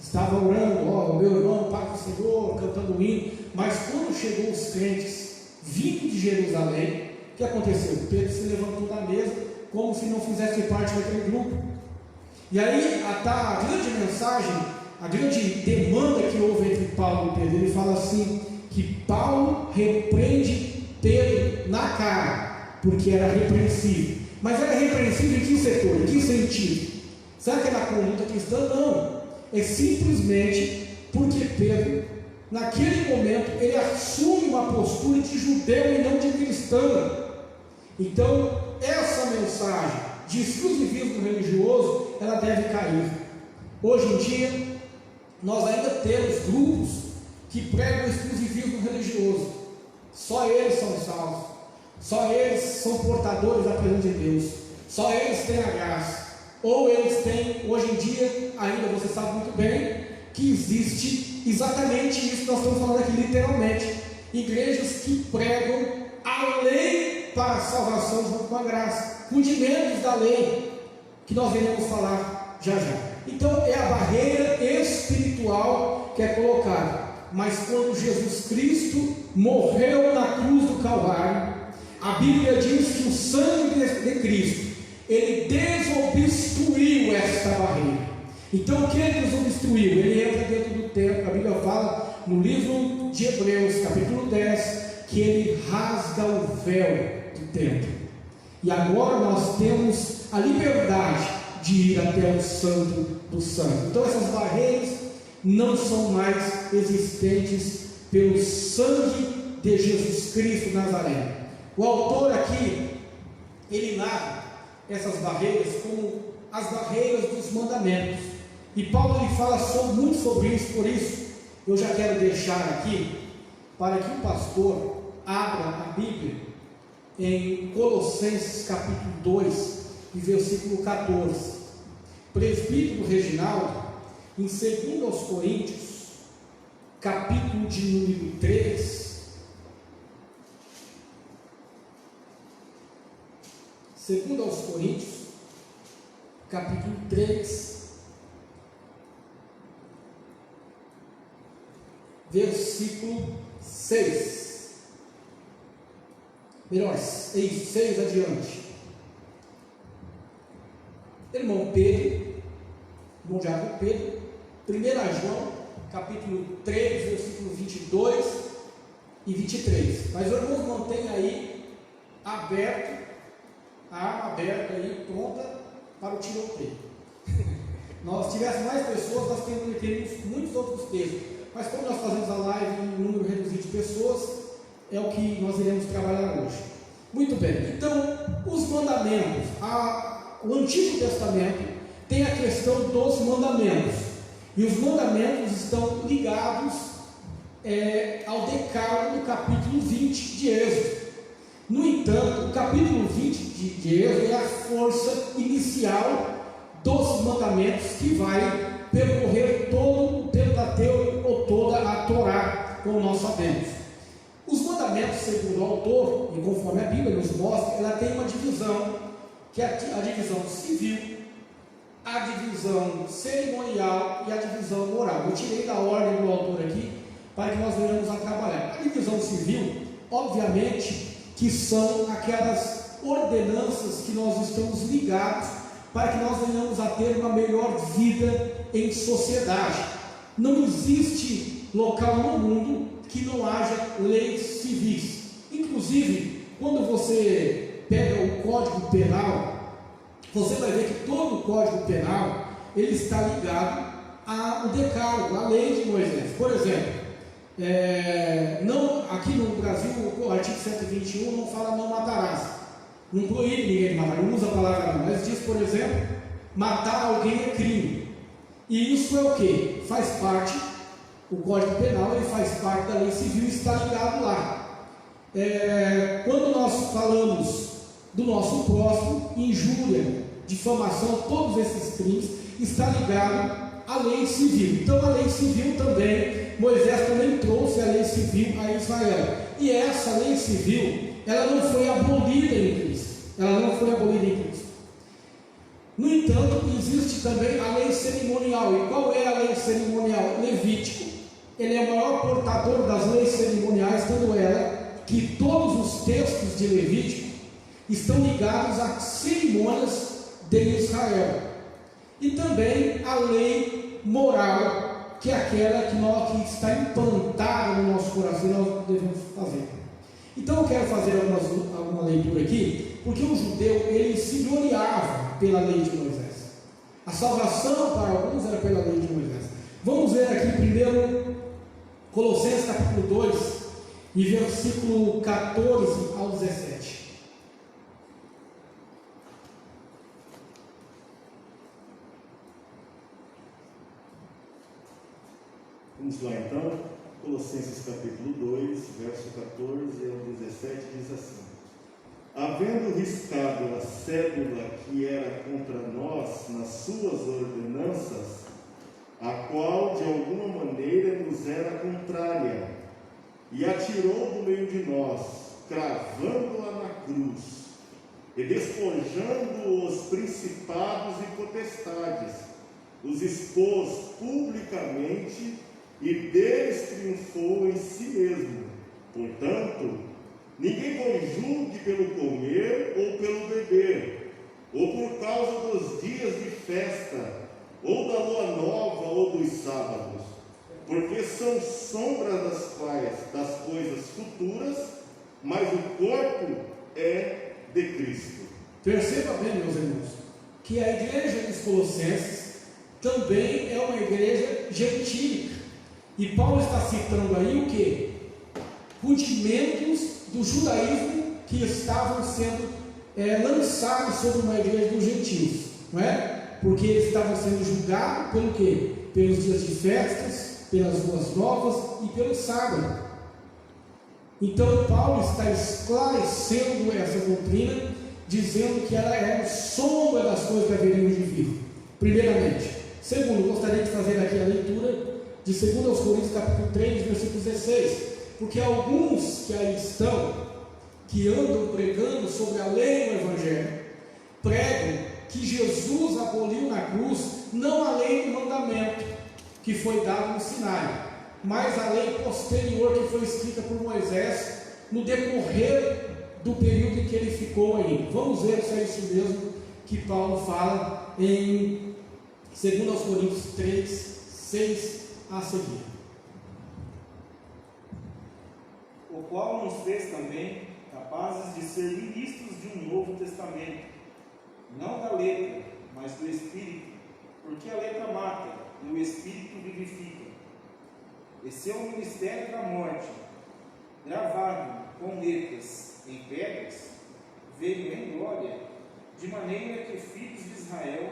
estava orando, ó, meu irmão, Pai do Senhor, cantando um hino. Mas quando chegou os crentes vindo de Jerusalém, o que aconteceu? Pedro se levantou da mesa como se não fizesse parte daquele grupo. E aí está a grande mensagem, a grande demanda que houve entre Paulo e Pedro. Ele fala assim, que Paulo repreende Pedro na cara, porque era repreensível. Mas era repreensível em que setor, em que sentido? Será que é na conduta cristã? Não, é simplesmente porque Pedro, naquele momento, ele assume uma postura de judeu e não de cristão. Então essa mensagem de exclusivismo religioso, ela deve cair. Hoje em dia nós ainda temos grupos que pregam exclusivismo religioso, só eles são salvos, só eles são portadores da presença de Deus, só eles têm a graça. Ou eles têm, hoje em dia, ainda você sabe muito bem, que existe exatamente isso que nós estamos falando aqui literalmente, igrejas que pregam a lei para a salvação junto com a graça, rudimentos da lei, que nós iremos falar já já. Então é a barreira espiritual que é colocada. Mas quando Jesus Cristo morreu na cruz do Calvário, a Bíblia diz que o sangue de Cristo, ele desobstruiu esta barreira. Então o que ele desobstruiu? Ele entra dentro do templo. A Bíblia fala no livro de Hebreus, capítulo 10, que ele rasga o véu do templo. E agora nós temos a liberdade de ir até o Santo dos Santos. Então essas barreiras não são mais existentes pelo sangue de Jesus Cristo Nazareno. O autor aqui, ele narra essas barreiras como as barreiras dos mandamentos. E Paulo ele fala muito sobre isso, por isso eu já quero deixar aqui para que o pastor abra a Bíblia em Colossenses capítulo 2, e versículo 14. Presbítero Reginaldo, em 2 Coríntios, capítulo de número 3, 2 Coríntios, capítulo 3, versículo 6. Melhor, 6 adiante. Irmão Pedro, irmão Diácono Pedro, 1 João, capítulo 3, versículo 22 e 23. Mas o irmão mantém aí aberto, a arma aberta aí, pronta para o tiroteio. Nós tivéssemos mais pessoas, nós teríamos muitos outros textos. Mas como nós fazemos a live em um número reduzido de pessoas, é o que nós iremos trabalhar hoje. Muito bem, então, os mandamentos. O Antigo Testamento tem a questão dos mandamentos. E os mandamentos estão ligados ao Decálogo do capítulo 20 de Êxodo. No entanto, o capítulo 20 de Êxodo é a força inicial dos mandamentos que vai percorrer todo o Pentateuco ou toda a Torá, como nós sabemos. Os mandamentos, segundo o autor, e conforme a Bíblia nos mostra, ela tem uma divisão, que é a divisão civil, a divisão cerimonial e a divisão moral. Eu tirei da ordem do autor aqui, para que nós venhamos a trabalhar. A divisão civil, obviamente, que são aquelas ordenanças que nós estamos ligados para que nós venhamos a ter uma melhor vida em sociedade. Não existe local no mundo que não haja leis civis. Inclusive, quando você pega o Código Penal, você vai ver que todo o Código Penal ele está ligado ao Decálogo, à lei de Moisés. Por exemplo, aqui no Brasil, o artigo 121 não fala não matarás, não proíbe ninguém de matar, não usa a palavra não, mas diz, por exemplo, matar alguém é crime. E isso é o que? Faz parte, o Código Penal ele faz parte da lei civil e está ligado lá. Quando nós falamos do nosso próximo, injúria, difamação, todos esses crimes, está ligado à lei civil. Então a lei civil também, Moisés também trouxe a lei civil a Israel. E essa lei civil, ela não foi abolida em Cristo. Ela não foi abolida em Cristo. No entanto, existe também a lei cerimonial. E qual é a lei cerimonial? Levítico. Ele é o maior portador das leis cerimoniais, tanto ela que todos os textos de Levítico estão ligados a cerimônias de Israel. E também a lei moral, que é aquela que está implantada no nosso coração e nós devemos fazer. Então eu quero fazer alguma leitura aqui, porque o judeu ele se gloriava pela lei de Moisés. A salvação para alguns era pela lei de Moisés. Vamos ver aqui primeiro Colossenses capítulo 2 e versículo 14 ao 17. Vamos lá então, Colossenses capítulo 2, verso 14 ao 17 diz assim: havendo riscado a cédula que era contra nós nas suas ordenanças, a qual de alguma maneira nos era contrária, e atirou do meio de nós, cravando-a na cruz, e despojando os principados e potestades, os expôs publicamente, e deles triunfou em si mesmo. Portanto, ninguém vos julgue pelo comer ou pelo beber, ou por causa dos dias de festa, ou da lua nova, ou dos sábados, porque são sombras das coisas futuras, mas o corpo é de Cristo. Perceba bem, meus irmãos, que a igreja dos Colossenses também é uma igreja gentílica. E Paulo está citando aí o que? Rudimentos do judaísmo que estavam sendo lançados sobre uma igreja dos gentios, não é? Porque eles estavam sendo julgados pelo quê? Pelos dias de festas, pelas ruas novas e pelo sábado. Então Paulo está esclarecendo essa doutrina, dizendo que ela é sombra das coisas que haveriam de vir, primeiramente. Segundo, gostaria de fazer aqui a leitura de 2 Coríntios capítulo 3, versículo 16, porque alguns que aí estão, que andam pregando sobre a lei do Evangelho, pregam que que Jesus aboliu na cruz não a lei do mandamento que foi dado no Sinai, mas a lei posterior que foi escrita por Moisés no decorrer do período em que ele ficou aí. Vamos ver se é isso mesmo que Paulo fala em 2 Coríntios 3, 6 a seguir. O qual nos fez também capazes de ser ministros de um novo testamento, não da letra, mas do Espírito, porque a letra mata e o Espírito vivifica. E seu ministério da morte, gravado com letras em pedras, veio em glória, de maneira que filhos de Israel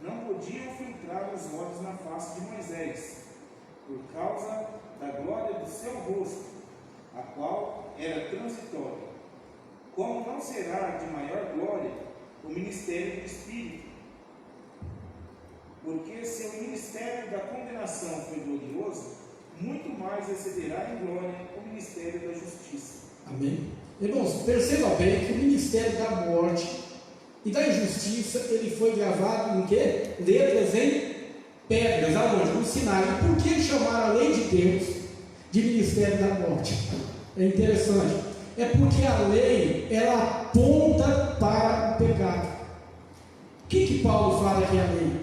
não podiam filtrar os olhos na face de Moisés, por causa da glória do seu rosto, a qual era transitória. Como não será de maior glória o ministério do Espírito? Porque se o ministério da condenação foi glorioso, muito mais excederá em glória o ministério da justiça. Amém? Irmãos, perceba bem que o ministério da morte e da injustiça, ele foi gravado em quê? Letras em pedras, aonde? No Sinai. E por que chamar a lei de Deus de ministério da morte? É interessante. É porque a lei, ela aponta para o pecado. O que Paulo fala que é a lei?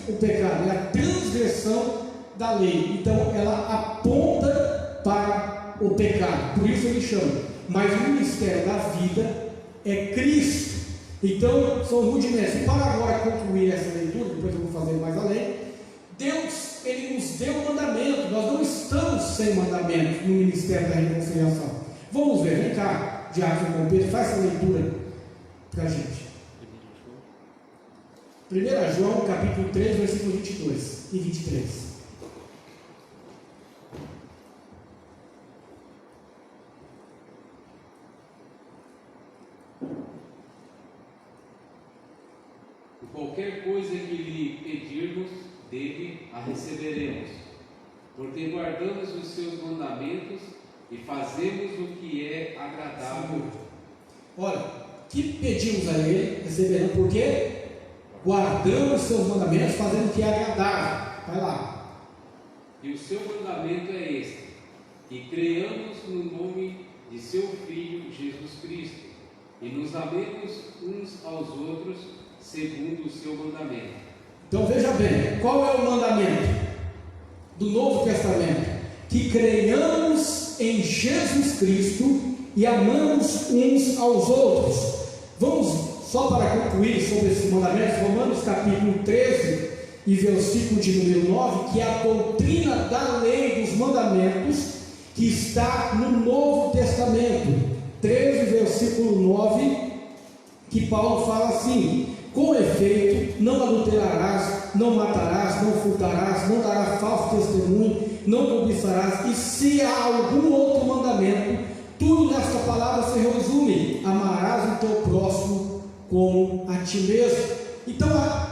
O pecado, é a transgressão da lei. Então ela aponta para o pecado. Por isso ele chama. Mas o ministério da vida é Cristo. Então são rudimentos. E para agora concluir essa leitura, depois eu vou fazer mais além, Deus, ele nos deu um mandamento. Nós não estamos sem mandamento no ministério da reconciliação. Vamos ver, vem cá, Diácono João Pedro, faz essa leitura para a gente. 1 João capítulo 3, versículo 22 e 23. E qualquer coisa que lhe pedirmos dele, a receberemos, porque guardamos os seus mandamentos e fazemos o que é agradável. Olha, que pedimos a ele, receberemos, porque guardamos os seus mandamentos, fazendo o que é agradável. Vai lá. E o seu mandamento é este: que creiamos no nome de seu Filho Jesus Cristo, e nos amemos uns aos outros, segundo o seu mandamento. Então veja bem, qual é o mandamento do Novo Testamento? Que creiamos em Jesus Cristo e amamos uns aos outros. Vamos só para concluir sobre esses mandamentos, Romanos capítulo 13 e versículo de número 9, que é a doutrina da lei dos mandamentos que está no Novo Testamento. 13, versículo 9, que Paulo fala assim: com efeito, não adulterarás, não matarás, não furtarás, não darás falso testemunho, não cobiçarás. E se há algum outro mandamento, tudo nesta palavra se resume: amarás o teu próximo como a ti mesmo. Então,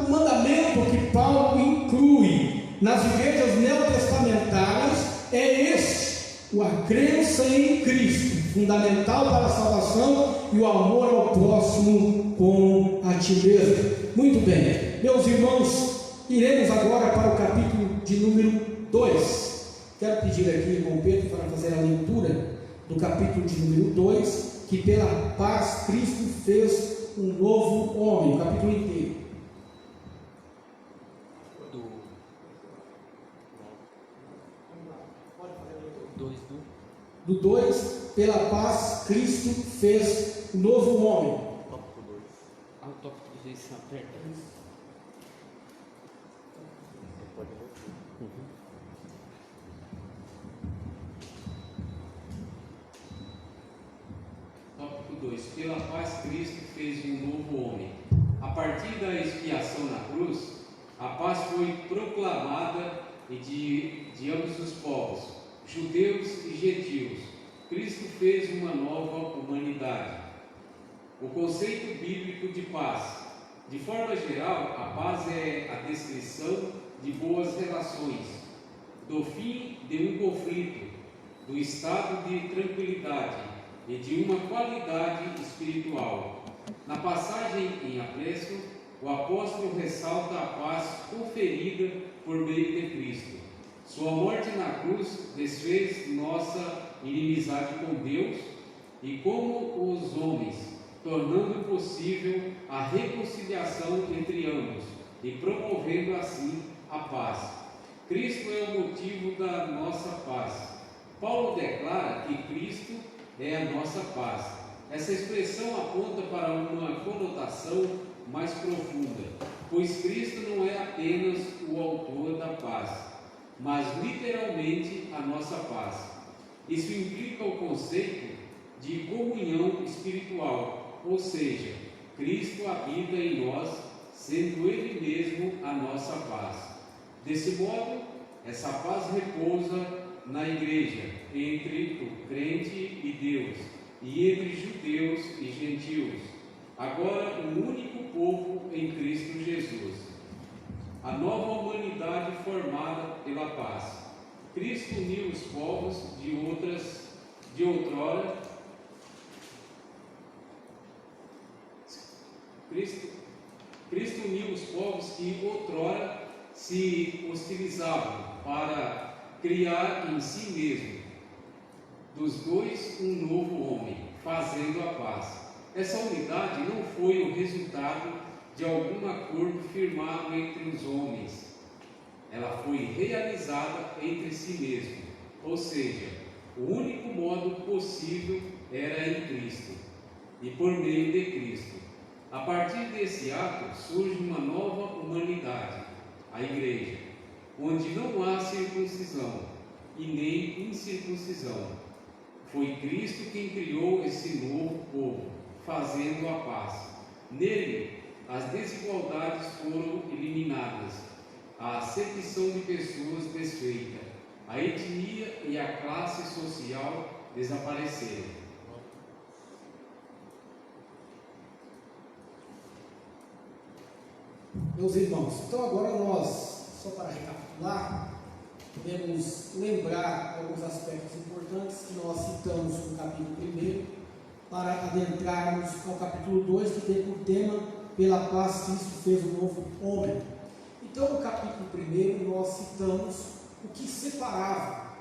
o mandamento que Paulo inclui nas igrejas neotestamentárias é este: a crença em Cristo, fundamental para a salvação, e o amor ao próximo como a ti mesmo. Muito bem, meus irmãos, iremos agora para o capítulo de número 2. Quero pedir aqui, irmão Pedro, para fazer a leitura do capítulo de número 2, que pela paz Cristo fez um novo homem, o capítulo inteiro. Do 2, pela paz Cristo fez um novo homem. Tópico 2. Ah, o tópico 2 se aperta. Pode ler. Tópico 2. Pela paz Cristo fez um novo homem. A partir da expiação na cruz, a paz foi proclamada de ambos os povos, judeus e gentios. Cristo fez uma nova humanidade. O conceito bíblico de paz. De forma geral, a paz é a descrição de boas relações, do fim de um conflito, do estado de tranquilidade e de uma qualidade espiritual. Na passagem em apreço, o apóstolo ressalta a paz conferida por meio de Cristo. Sua morte na cruz desfez nossa inimizade com Deus e como os homens, tornando possível a reconciliação entre ambos e promovendo assim a paz. Cristo é o motivo da nossa paz. Paulo declara que Cristo é a nossa paz. Essa expressão aponta para uma conotação mais profunda, pois Cristo não é apenas o autor da paz, mas literalmente a nossa paz. Isso implica o conceito de comunhão espiritual, ou seja, Cristo habita em nós, sendo Ele mesmo a nossa paz. Desse modo, essa paz repousa na igreja, entre o crente e Deus, e entre judeus e gentios, agora um único povo em Cristo Jesus. A nova humanidade formada pela paz. Cristo uniu os povos de outrora. Cristo uniu os povos que outrora se hostilizavam para criar em si mesmo, dos dois, um novo homem, fazendo a paz. Essa unidade não foi o resultado de algum acordo firmado entre os homens. Ela foi realizada entre si mesmo, ou seja, o único modo possível era em Cristo e por meio de Cristo. A partir desse ato surge uma nova humanidade, a igreja, onde não há circuncisão e nem incircuncisão. Foi Cristo quem criou esse novo povo, fazendo a paz. Nele, as desigualdades foram eliminadas, a acepção de pessoas desfeita, a etnia e a classe social desapareceram. Meus irmãos, então agora nós, só para recapitular, podemos lembrar alguns aspectos importantes que nós citamos no capítulo 1, para adentrarmos ao capítulo 2, que tem por tema pela paz Cristo fez um novo homem. Então no capítulo 1 nós citamos o que separava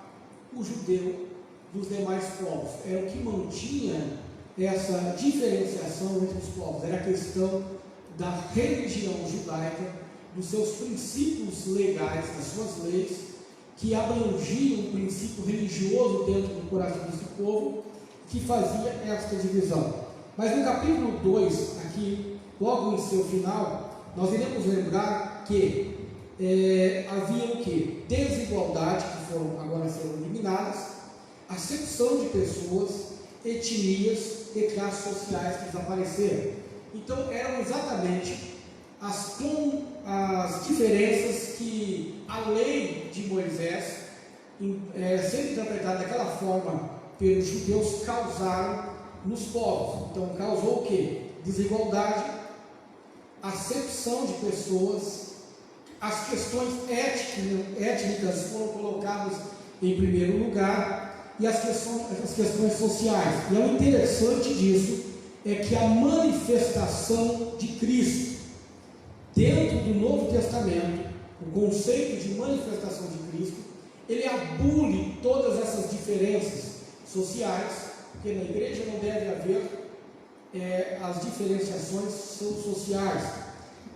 o judeu dos demais povos, era o que mantinha essa diferenciação entre os povos, era a questão da religião judaica, dos seus princípios legais, das suas leis, que abrangiam o princípio religioso dentro do coração desse povo, que fazia esta divisão. Mas no capítulo 2, aqui, logo em seu final, nós iremos lembrar que havia o que? Desigualdade, que agora foram eliminadas, acepção de pessoas, etnias e classes sociais que desapareceram. Então eram exatamente as diferenças que a lei de Moisés, sendo interpretada daquela forma pelos judeus, causaram nos povos. Então causou o que? Desigualdade, acepção de pessoas, as questões étnicas foram colocadas em primeiro lugar, e as questões sociais. E o interessante disso é que a manifestação de Cristo, dentro do Novo Testamento, o conceito de manifestação de Cristo, ele abole todas essas diferenças sociais, porque na igreja não deve haver as diferenciações sociais.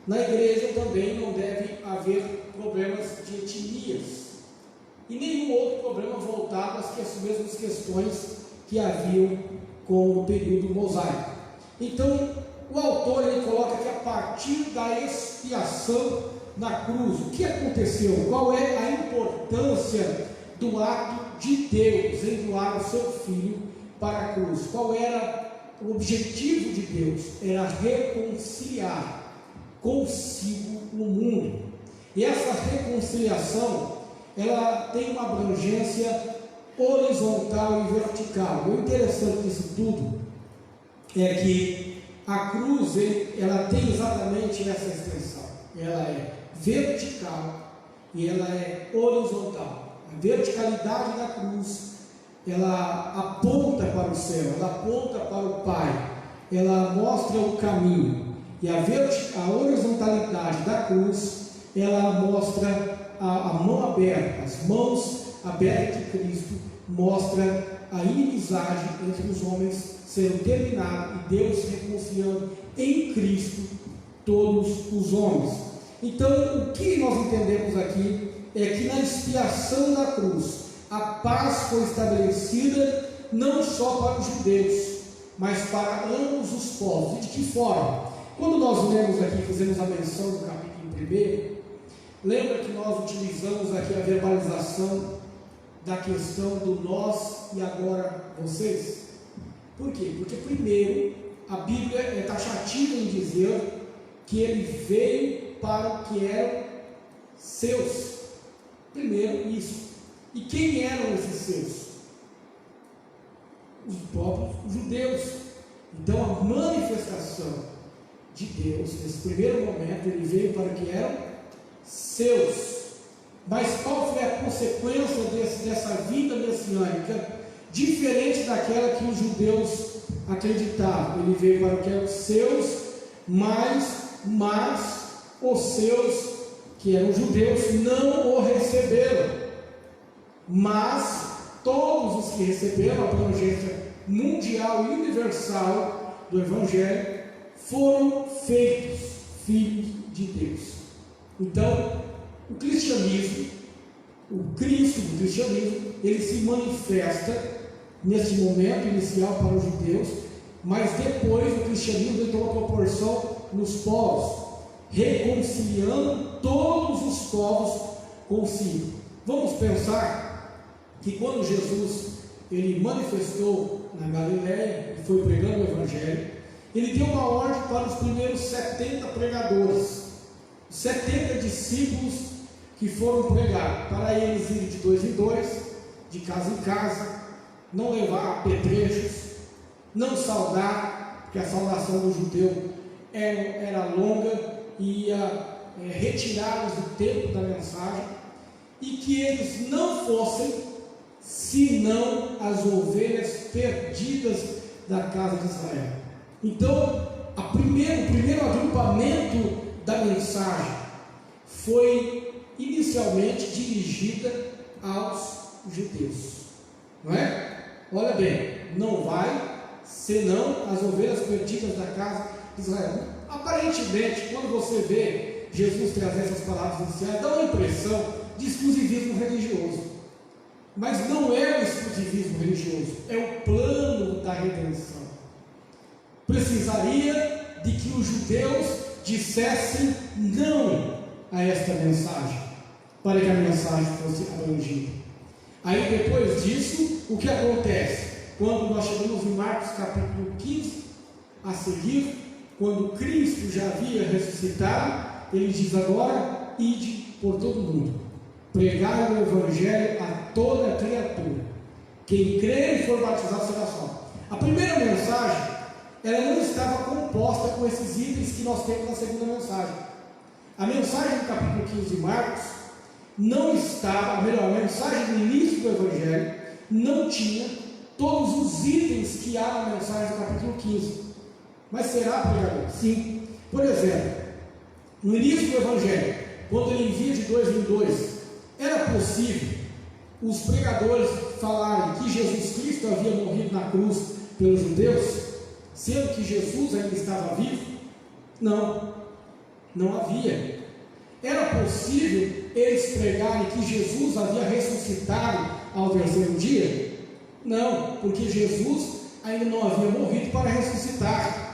Na igreja também não deve haver problemas de etnias e nenhum outro problema voltado às mesmas questões que haviam com o período mosaico. Então, o autor ele coloca que a partir da expiação na cruz, o que aconteceu? Qual é a importância do ato de Deus em doar o seu filho para a cruz? Qual era o objetivo de Deus? Era reconciliar consigo o mundo. E essa reconciliação, ela tem uma abrangência horizontal e vertical. O interessante disso tudo é que a cruz, ela tem exatamente essa extensão. Ela é vertical e ela é horizontal. A verticalidade da cruz, ela aponta para o céu, ela aponta para o Pai. ela mostra o caminho, e a horizontalidade da cruz, ela mostra a mão aberta, as mãos abertas de Cristo, mostra a inimizade entre os homens sendo terminada e Deus reconciliando em Cristo todos os homens. Então, o que nós entendemos aqui é que na expiação da cruz, a paz foi estabelecida não só para os judeus, mas para ambos os povos. E de que forma? Quando nós lemos aqui, fizemos a menção do capítulo 1, lembra que nós utilizamos aqui a verbalização da questão do nós e agora vocês? Por quê? Porque primeiro, a Bíblia é taxativa em dizer que ele veio para o que eram seus. Primeiro isso. E quem eram esses seus? Os próprios judeus. Então a manifestação de Deus, nesse primeiro momento, ele veio para o que eram seus. Mas qual foi a consequência dessa vinda messiânica, diferente daquela que os judeus acreditavam? Ele veio para o que eram seus, mas os seus, que eram judeus, não o receberam. Mas todos os que receberam a abrangência mundial e universal do Evangelho foram feitos filhos de Deus. Então, o cristianismo, o Cristo do cristianismo, ele se manifesta nesse momento inicial para os judeus, mas depois o cristianismo toma proporção nos povos, reconciliando todos os povos consigo. Vamos pensar que quando Jesus ele manifestou na Galileia e foi pregando o Evangelho, ele deu uma ordem para os primeiros 70 pregadores, 70 discípulos que foram pregar, para eles irem de 2 em 2, de casa em casa, não levar apetrechos, não saudar, porque a saudação do judeu era longa e ia retirá-los do tempo da mensagem, e que eles não fossem senão as ovelhas perdidas da casa de Israel. Então, o primeiro agrupamento da mensagem foi inicialmente dirigida aos judeus, não é? Olha bem, não vai senão as ovelhas perdidas da casa de Israel. Aparentemente, quando você vê Jesus trazer essas palavras iniciais, dá uma impressão de exclusivismo religioso. Mas não é o exclusivismo religioso, é o plano da redenção. Precisaria de que os judeus dissessem não a esta mensagem, para que a mensagem fosse abrangida. Aí depois disso, o que acontece? Quando nós chegamos em Marcos capítulo 15, a seguir, quando Cristo já havia ressuscitado, ele diz agora: ide por todo o mundo, pregai o Evangelho a toda criatura. Quem crer e for batizado será salvo. A primeira mensagem, ela não estava composta com esses itens que nós temos na segunda mensagem. A mensagem do capítulo 15 de Marcos não estava, melhor, a mensagem do início do Evangelho não tinha todos os itens que há na mensagem do capítulo 15. Mas será, pregador? Sim. Por exemplo, no início do Evangelho, quando ele envia de 2 em 2, era possível os pregadores falarem que Jesus Cristo havia morrido na cruz pelos judeus, sendo que Jesus ainda estava vivo? Não, não havia. Era possível eles pregarem que Jesus havia ressuscitado ao terceiro dia? Não, porque Jesus ainda não havia morrido para ressuscitar.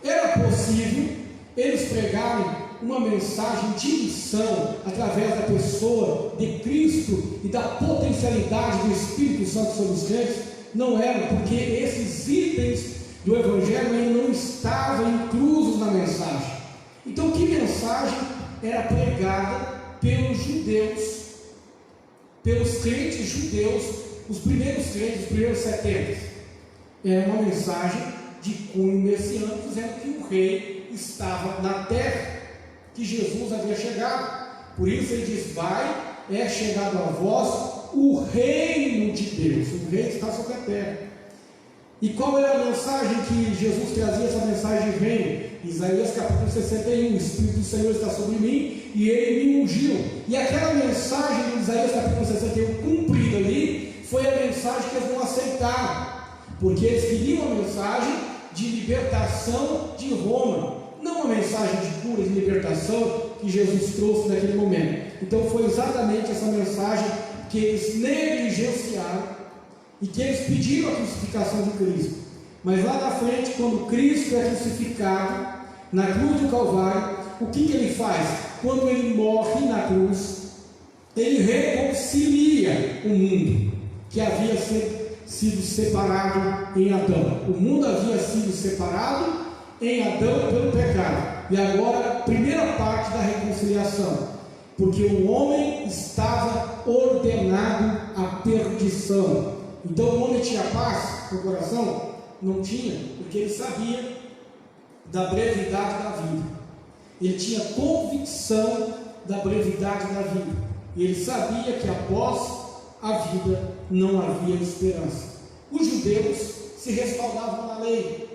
Era possível eles pregarem uma mensagem de missão através da pessoa de Cristo e da potencialidade do Espírito Santo sobre os crentes? Não era, porque esses itens do Evangelho ainda não estavam inclusos na mensagem. Então, que mensagem era pregada pelos judeus, pelos crentes judeus, os primeiros crentes, os primeiros 70? Era uma mensagem de cunho messiânico, dizendo que o rei estava na terra, que Jesus havia chegado. Por isso ele diz: vai, é chegado a vós o reino de Deus. O reino está sobre a terra. E qual era a mensagem que Jesus trazia, essa mensagem de reino? Isaías capítulo 61, o Espírito do Senhor está sobre mim e Ele me ungiu. E aquela mensagem de Isaías capítulo 61 cumprida ali, foi a mensagem que eles não aceitaram, porque eles queriam a mensagem de libertação de Roma, não a mensagem de cura e de libertação que Jesus trouxe naquele momento. Então foi exatamente essa mensagem que eles negligenciaram e que eles pediram a crucificação de Cristo. Mas lá na frente, quando Cristo é crucificado na cruz do Calvário, o que ele faz? Quando ele morre na cruz, ele reconcilia o mundo que havia sido separado em Adão. O mundo havia sido separado em Adão pelo pecado. E agora, a primeira parte da reconciliação, porque o homem estava ordenado à perdição. Então o homem tinha paz no coração? Não tinha, porque ele sabia da brevidade da vida. Ele tinha convicção da brevidade da vida. E ele sabia que após a vida não havia esperança. Os judeus se respaldavam na lei,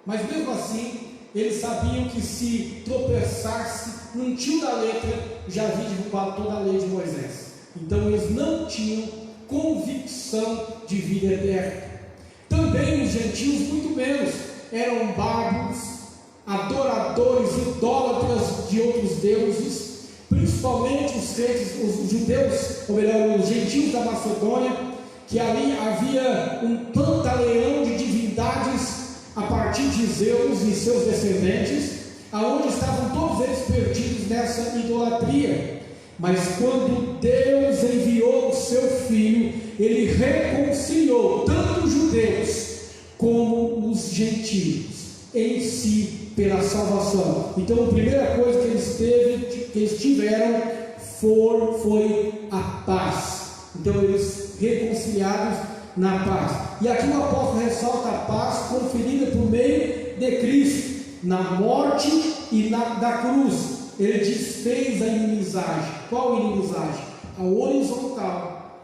mas mesmo assim eles sabiam que se tropeçasse num tio da letra já havia derrubado toda a lei de Moisés. Então eles não tinham convicção de vida eterna. Também os gentios muito menos, eram bárbaros, adoradores, idólatras de outros deuses, principalmente os judeus, ou melhor, os gentios da Macedônia, que ali havia um pantaleão de divindades a partir de Zeus e seus descendentes, aonde estavam todos eles perdidos nessa idolatria. Mas quando Deus enviou o seu Filho, Ele reconciliou tanto os judeus como os gentios em si pela salvação. Então a primeira coisa que eles tiveram foi a paz. Então eles reconciliados na paz. E aqui o apóstolo ressalta a paz conferida por meio de Cristo, na morte e da cruz. Ele desfez a inimizade. Qual inimizade? A horizontal.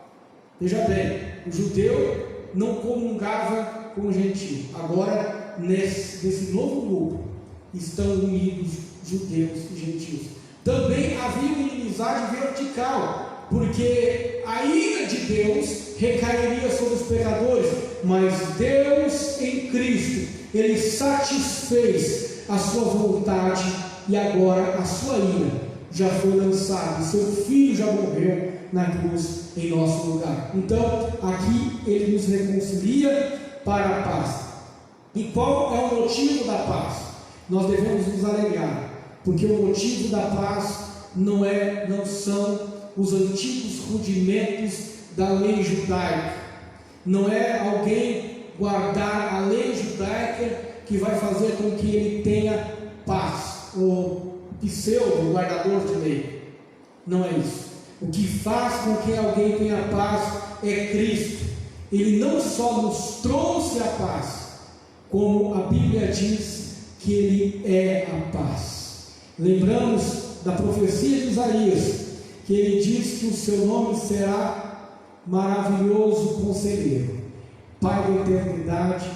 Veja bem, o judeu não comungava com o gentio. Agora, nesse novo grupo, estão unidos judeus e gentios. Também havia uma inimizade vertical, porque a ira de Deus recairia sobre os pecadores, mas Deus em Cristo, Ele satisfez a sua vontade e agora a sua ira já foi lançada, seu Filho já morreu na cruz em nosso lugar. Então aqui Ele nos reconcilia para a paz. E qual é o motivo da paz? Nós devemos nos alegrar, porque o motivo da paz não são os antigos rudimentos da lei judaica. Não é alguém guardar a lei judaica que vai fazer com que ele tenha paz, ou pseudo guardador de lei. Não é isso. O que faz com que alguém tenha paz é Cristo. Ele não só nos trouxe a paz, como a Bíblia diz que Ele é a paz. Lembramos da profecia de Isaías, que ele diz que o seu nome será maravilhoso conselheiro, Pai da eternidade,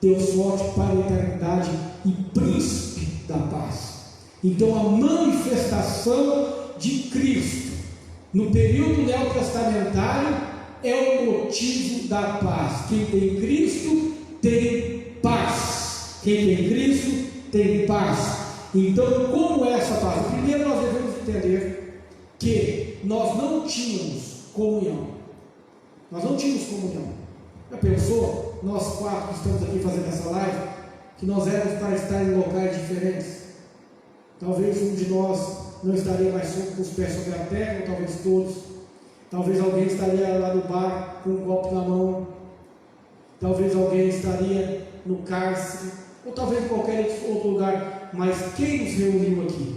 Deus forte, Pai da eternidade e príncipe da paz. Então a manifestação de Cristo no período neotestamentário é o motivo da paz. Quem tem Cristo tem paz. Quem tem Cristo tem paz. Então, como é essa paz? Primeiro nós devemos entender que nós não tínhamos comunhão. Nós não tínhamos comunhão. Já pensou? Nós quatro que estamos aqui fazendo essa live, que nós éramos para estar em locais diferentes. Talvez um de nós não estaria mais com os pés sobre a terra, ou talvez todos. Talvez alguém estaria lá no bar com um copo na mão. Talvez alguém estaria no cárcere, ou talvez em qualquer outro lugar. Mas quem nos reuniu aqui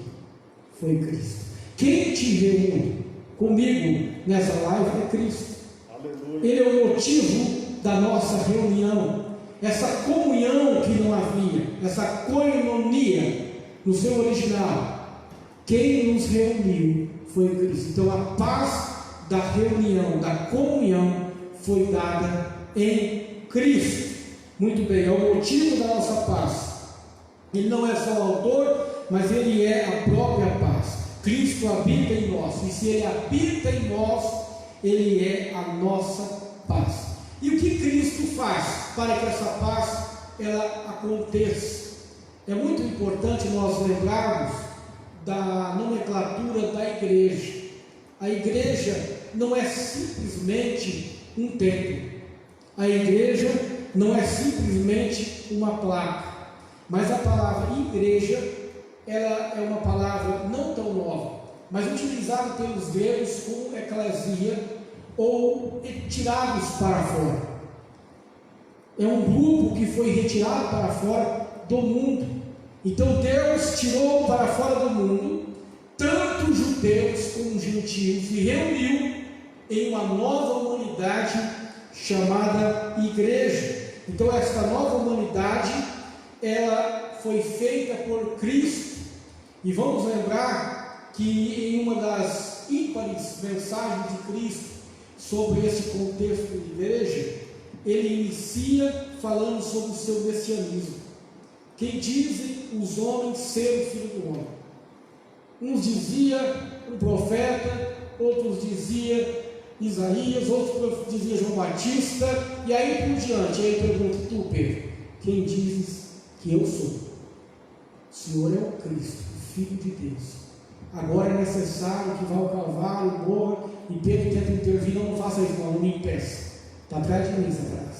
foi Cristo. Quem te reuniu comigo nessa live é Cristo. Aleluia. Ele é o motivo da nossa reunião. Essa comunhão que não havia, essa koinonia no seu original, quem nos reuniu foi Cristo. Então a paz da reunião, da comunhão, foi dada em Cristo. Muito bem, é o motivo da nossa paz. Ele não é só o autor, mas Ele é a própria paz. Cristo habita em nós, e se Ele habita em nós, Ele é a nossa paz. E o que Cristo faz para que essa paz ela aconteça? É muito importante nós lembrarmos da nomenclatura da igreja. A igreja não é simplesmente um templo. A igreja não é simplesmente uma placa. Mas a palavra igreja, ela é uma palavra não tão nova, mas utilizada pelos gregos como eclesia ou tirados para fora. É um grupo que foi retirado para fora do mundo. Então Deus tirou para fora do mundo tanto judeus como gentios e reuniu em uma nova humanidade chamada igreja. Então esta nova humanidade, ela foi feita por Cristo. E vamos lembrar que em uma das ímpares mensagens de Cristo sobre esse contexto de igreja, ele inicia falando sobre o seu messianismo. Quem dizem os homens ser o filho do homem? Uns dizia um profeta, outros dizia Isaías, outros dizia João Batista, e aí por diante. E aí pergunta: tu, Pedro, quem dizes que eu sou? O Senhor é o Cristo, o Filho de Deus. Agora é necessário que vá ao Calvário, morra. E Pedro tenta intervir: não faça isso, não me impeça. Está atrás de mim, Satanás.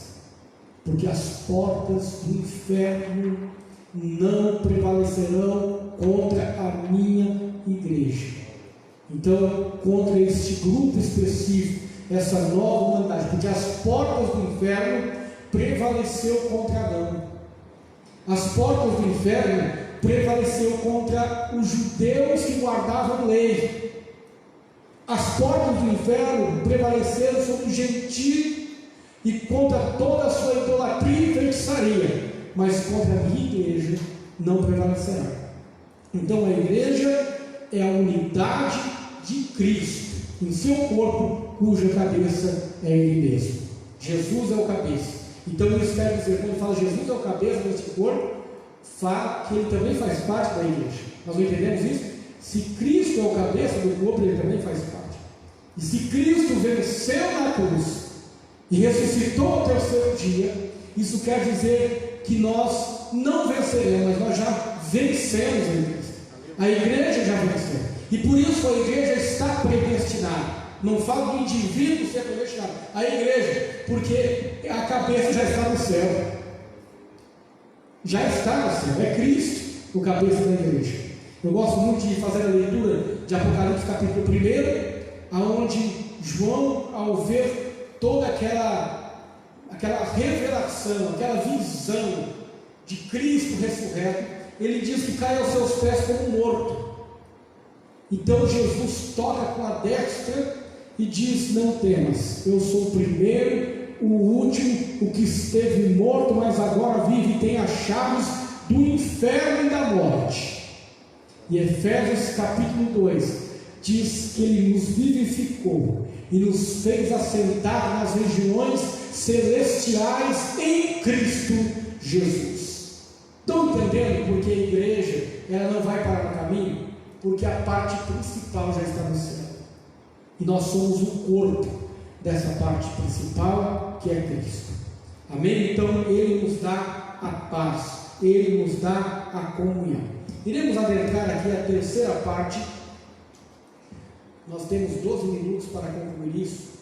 Porque as portas do inferno não prevalecerão contra a minha igreja. Então, contra este grupo específico, essa nova humanidade, porque as portas do inferno prevaleceu contra Adão. As portas do inferno prevaleceu contra os judeus que guardavam lei. As portas do inferno prevaleceram sobre os gentios e contra toda a sua idolatria e feitiçaria, mas contra a minha igreja não prevalecerá. Então a igreja é a unidade de Cristo em seu corpo, cuja cabeça é Ele mesmo. Jesus é o cabeça. Então isso quer dizer, quando fala Jesus é o cabeça deste corpo, fala que Ele também faz parte da igreja. Nós não entendemos isso? Se Cristo é o cabeça do corpo, Ele também faz parte. E se Cristo venceu na cruz e ressuscitou ao terceiro dia, isso quer dizer que nós não venceremos, mas nós já vencemos a igreja. A igreja já venceu. E por isso a igreja está predestinada. Não falo do indivíduo ser predestinado, a igreja, porque a cabeça já está no céu. Já está no céu, é Cristo o cabeça da igreja. Eu gosto muito de fazer a leitura de Apocalipse capítulo 1, aonde João, ao ver toda aquela revelação, aquela visão de Cristo ressurreto, ele diz que cai aos seus pés como morto. Então Jesus toca com a destra e diz: não temas, eu sou o primeiro, o último, o que esteve morto, mas agora vive e tem as chaves do inferno e da morte. E Efésios capítulo 2 diz que Ele nos vivificou e nos fez assentar nas regiões celestiais em Cristo Jesus. Estão entendendo porque a igreja ela não vai parar no caminho? Porque a parte principal já está no céu. E nós somos o corpo dessa parte principal, que é Cristo. Amém? Então Ele nos dá a paz, Ele nos dá a comunhão. Iremos adentrar aqui a terceira parte. Nós temos 12 minutos para concluir isso.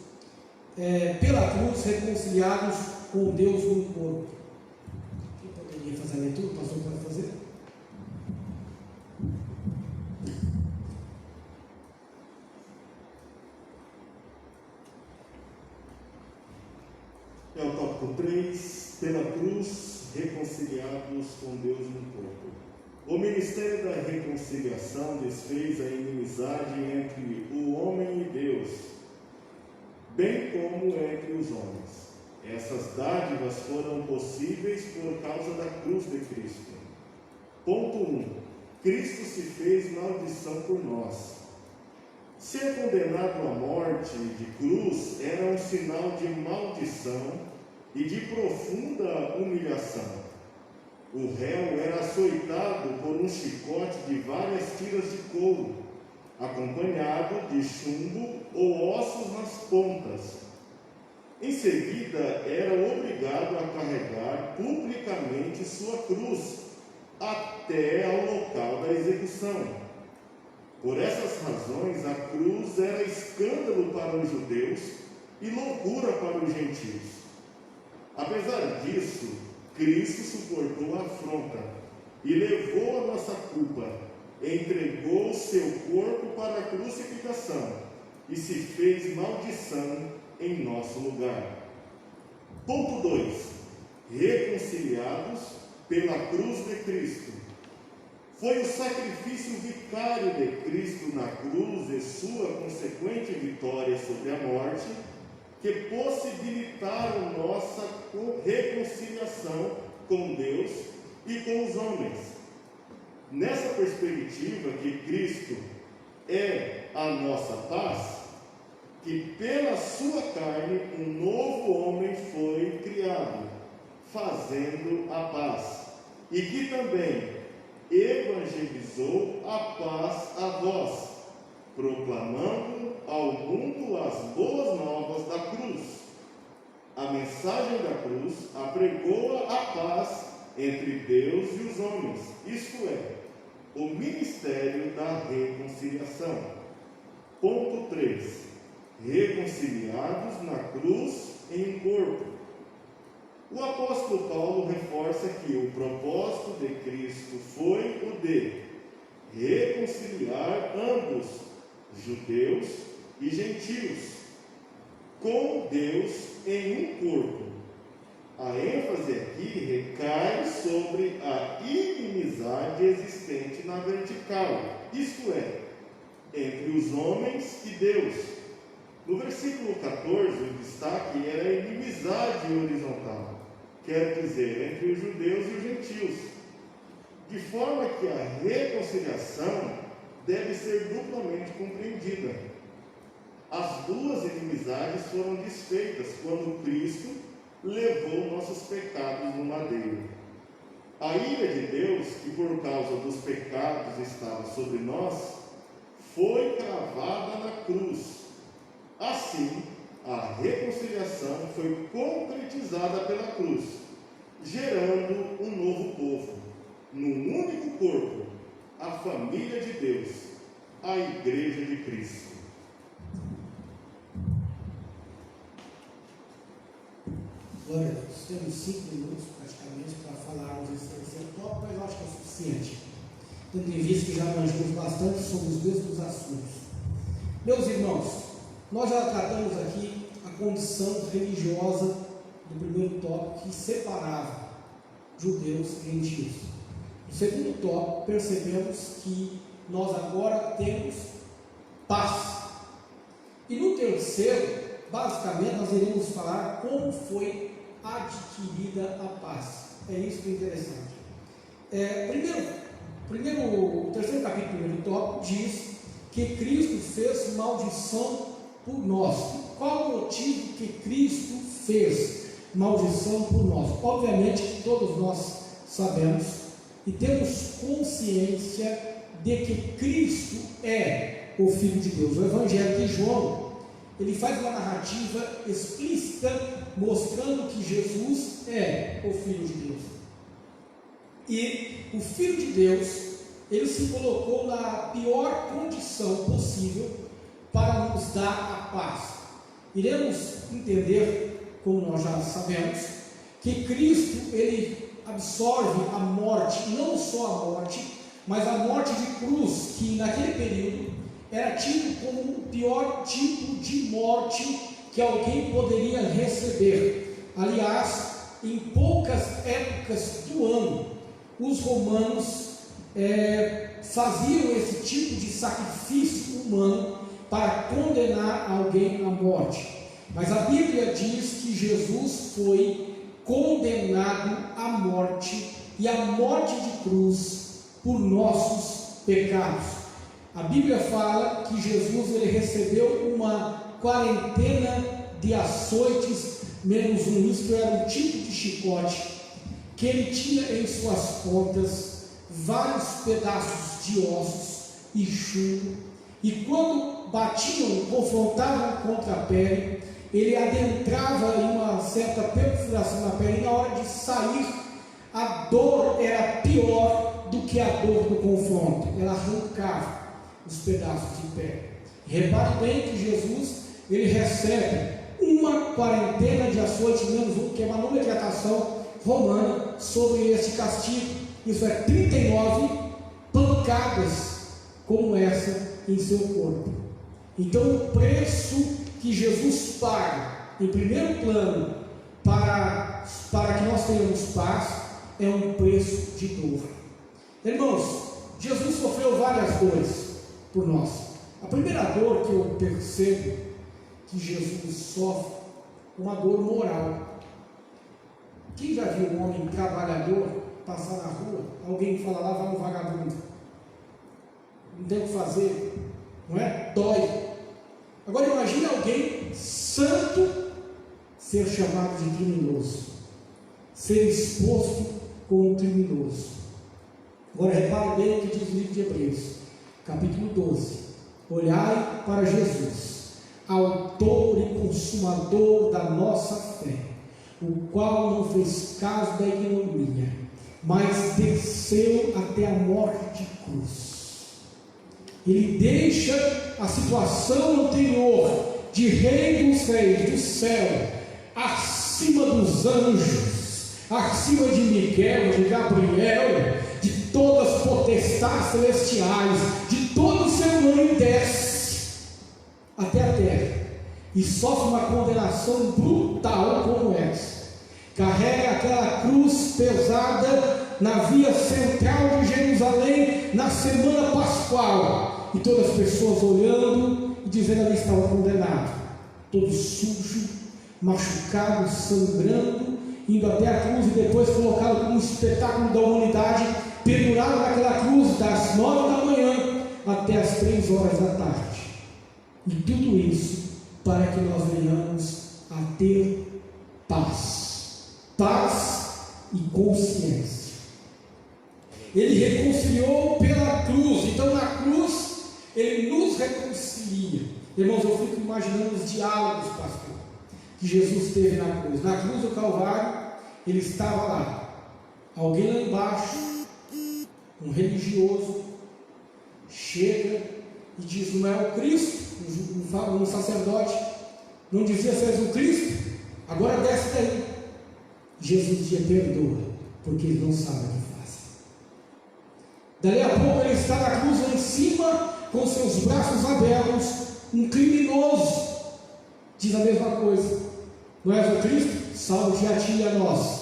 Pela cruz, reconciliados com Deus no corpo. Quem poderia fazer a leitura? O pastor pode fazer? É o tópico 3, pela cruz, reconciliados com Deus no corpo. O ministério da reconciliação desfez a inimizade entre o homem e Deus, bem como entre os homens. Essas dádivas foram possíveis por causa da cruz de Cristo. Ponto 1. Cristo se fez maldição por nós. Ser condenado à morte de cruz era um sinal de maldição e de profunda humilhação. O réu era açoitado por um chicote de várias tiras de couro, acompanhado de chumbo ou ossos nas pontas. Em seguida, era obrigado a carregar publicamente sua cruz até ao local da execução. Por essas razões, a cruz era escândalo para os judeus e loucura para os gentios. Apesar disso, Cristo suportou a afronta e levou a nossa culpa, entregou seu corpo para a crucificação e se fez maldição em nosso lugar. Ponto 2. Reconciliados pela cruz de Cristo. Foi o sacrifício vicário de Cristo na cruz e sua consequente vitória sobre a morte que possibilitaram nossa reconciliação com Deus e com os homens. Nessa perspectiva que Cristo é a nossa paz, que pela sua carne um novo homem foi criado, fazendo a paz, e que também evangelizou a paz a vós, proclamando ao mundo as boas novas da cruz. A mensagem da cruz apregoa a paz entre Deus e os homens, isto é, o ministério da reconciliação. Ponto 3. Reconciliados na cruz em corpo. O apóstolo Paulo reforça que o propósito de Cristo foi o de reconciliar ambos, judeus e gentios, com Deus em um corpo. A ênfase aqui recai sobre a inimizade existente na vertical, isto é, entre os homens e Deus. No versículo 14, o destaque era a inimizade horizontal, quer dizer, entre os judeus e os gentios, de forma que a reconciliação deve ser duplamente compreendida. As duas inimizades foram desfeitas quando Cristo levou nossos pecados no madeiro. A ira de Deus, que por causa dos pecados estava sobre nós, foi cravada na cruz. Assim, a reconciliação foi concretizada pela cruz, gerando um novo povo, num único corpo, a família de Deus, a Igreja de Cristo. Glória a Deus. Temos 5 minutos praticamente para falarmos desse terceiro tópico, mas eu acho que é suficiente, tendo em vista que já abrangemos bastante sobre os mesmos assuntos. Meus irmãos, nós já tratamos aqui a condição religiosa do primeiro tópico, que separava judeus e gentios. No segundo tópico, percebemos que nós agora temos paz. E no terceiro, basicamente, nós iremos falar como foi adquirida a paz. É isso que é interessante. O terceiro capítulo do primeiro tópico diz que Cristo fez maldição por nós. Qual o motivo que Cristo fez maldição por nós? Obviamente que todos nós sabemos e temos consciência de que Cristo é o Filho de Deus. O Evangelho de João, ele faz uma narrativa explícita mostrando que Jesus é o Filho de Deus. E o Filho de Deus, ele se colocou na pior condição possível para nos dar a paz. Iremos entender, como nós já sabemos, que Cristo, ele absorve a morte, não só a morte, mas a morte de cruz, que naquele período era tido como o pior tipo de morte que alguém poderia receber. Aliás, em poucas épocas do ano, os romanos faziam esse tipo de sacrifício humano para condenar alguém à morte. Mas a Bíblia diz que Jesus foi condenado à morte, e à morte de cruz, por nossos pecados. A Bíblia fala que Jesus ele recebeu uma quarentena de açoites menos um. Isto era um tipo de chicote que ele tinha em suas pontas vários pedaços de ossos e chumbo, e quando batiam, confrontavam contra a pele, ele adentrava em uma certa perfuração na pele, e na hora de sair, a dor era pior do que a dor do confronto, ela arrancava os pedaços de pele. Repare bem que Jesus, ele recebe uma quarentena de açoites menos um, que é uma numeração romana sobre este castigo. Isso é 39 pancadas como essa em seu corpo. Então o preço que Jesus paga, em primeiro plano, para que nós tenhamos paz, é um preço de dor. Irmãos, Jesus sofreu várias dores por nós. A primeira dor que eu percebo que Jesus sofre, uma dor moral. Quem já viu um homem trabalhador passar na rua, alguém fala lá, vai um vagabundo, não tem o que fazer, não é? Dói. Agora imagine alguém santo ser chamado de criminoso, ser exposto como um criminoso. Agora repare bem o que diz o livro de Hebreus, capítulo 12. Olhai para Jesus, autor e consumador da nossa fé, o qual não fez caso da ignomínia, mas desceu até a morte de cruz. Ele deixa a situação anterior de rei dos reis, do céu, acima dos anjos, acima de Miguel, de Gabriel, de todas as potestades celestiais, de todo o ser humano, e desce até a terra e sofre uma condenação brutal como essa. Carrega aquela cruz pesada na via central de Jerusalém na semana pascual, e todas as pessoas olhando e dizendo: ali estava condenado, todo sujo, machucado, sangrando, indo até a cruz e depois colocado como um espetáculo da humanidade, pendurado naquela cruz das 9 da manhã até as 3 horas da tarde. E tudo isso para que nós venhamos a ter paz e consciência. Ele reconciliou pela cruz. Então na cruz ele nos reconcilia. Irmãos, eu fico imaginando os diálogos, pastor, que Jesus teve na cruz. Na cruz do Calvário, ele estava lá, alguém lá embaixo, um religioso, chega e diz: não é o Cristo? Um sacerdote não dizia: se és o Cristo? Agora desce daí. Jesus dizia: perdoa, porque eles não sabem o que fazem. Dali a pouco ele está na cruz lá em cima, com seus braços abertos, um criminoso diz a mesma coisa: não és o Cristo? Salve-te a ti e a nós.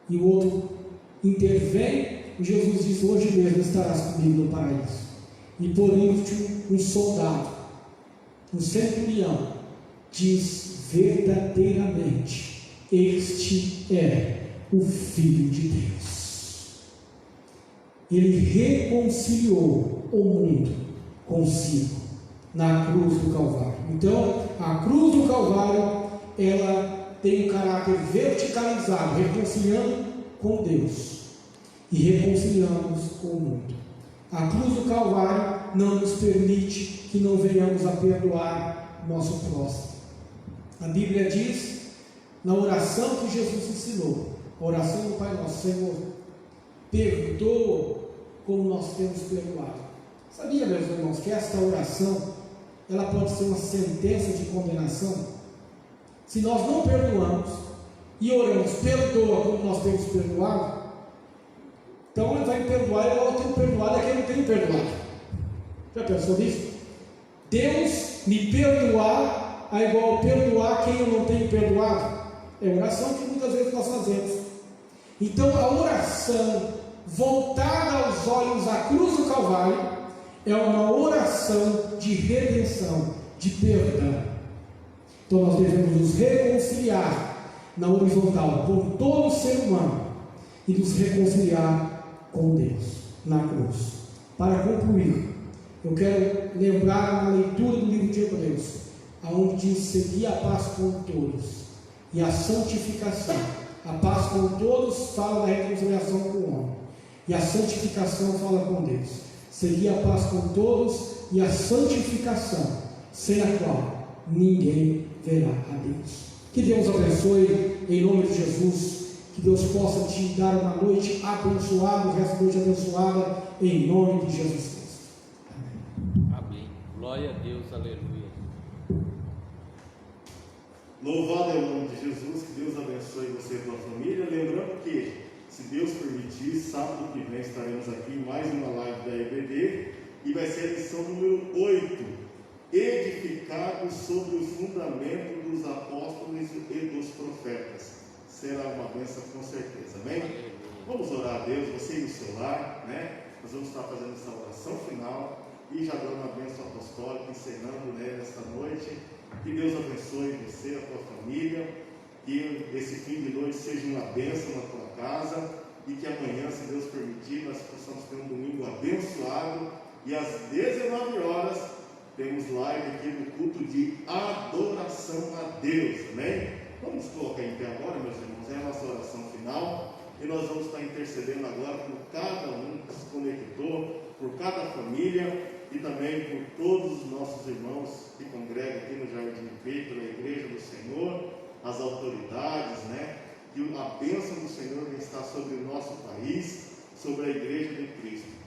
E o outro intervém, e Jesus diz: hoje mesmo estarás comigo no paraíso. E por último, um soldado, um centurião, diz: verdadeiramente este é o Filho de Deus. Ele reconciliou o mundo consigo na cruz do Calvário. Então a cruz do Calvário, ela tem um caráter verticalizado, reconciliando com Deus e reconciliamos com o mundo. A cruz do Calvário não nos permite que não venhamos a perdoar nosso próximo. A Bíblia diz, na oração que Jesus ensinou, a oração do Pai Nosso: Senhor, perdoa como nós temos perdoado. Sabia, meus irmãos, que esta oração, ela pode ser uma sentença de condenação? Se nós não perdoamos e oramos: perdoa como nós temos perdoado, então ele vai me perdoar igual eu tenho perdoado a quem não tem perdoado. Já pensou nisso? Deus me perdoar é igual perdoar quem eu não tenho perdoado? É oração que muitas vezes nós fazemos. Então a oração voltada aos olhos à cruz do Calvário é uma oração de redenção, de perdão. Então nós devemos nos reconciliar na horizontal com todo o ser humano e nos reconciliar com Deus na cruz. Para concluir, eu quero lembrar na leitura do livro de Hebreus aonde diz: segui a paz com todos e a santificação. A paz com todos fala da reconciliação com o homem, e a santificação fala com Deus. Segui a paz com todos e a santificação, sem a qual ninguém verá a Deus. Que Deus abençoe em nome de Jesus. Que Deus possa te dar uma noite abençoada, o resto da noite abençoada, em nome de Jesus Cristo. Amém. Amém. Glória a Deus, aleluia. Louvado é o nome de Jesus, que Deus abençoe você e a tua família. Lembrando que, se Deus permitir, sábado que vem estaremos aqui em mais uma live da EBD, e vai ser a lição número 8, edificados sobre o fundamento dos apóstolos e dos profetas. Será uma bênção com certeza, amém? Vamos orar a Deus, você e o seu lar, né? Nós vamos estar fazendo essa oração final e já dando a bênção apostólica, encerrando, né, nesta noite. Que Deus abençoe você, a tua família, que esse fim de noite seja uma bênção na tua casa e que amanhã, se Deus permitir, nós possamos ter um domingo abençoado e às 19 horas temos live aqui no culto de adoração a Deus, amém? Vamos colocar em pé agora, meus irmãos, é a nossa oração final e nós vamos estar intercedendo agora por cada um que se conectou, por cada família e também por todos os nossos irmãos que congregam aqui no Jardim Feito, pela Igreja do Senhor, as autoridades, né? Que a bênção do Senhor venha estar sobre o nosso país, sobre a Igreja de Cristo.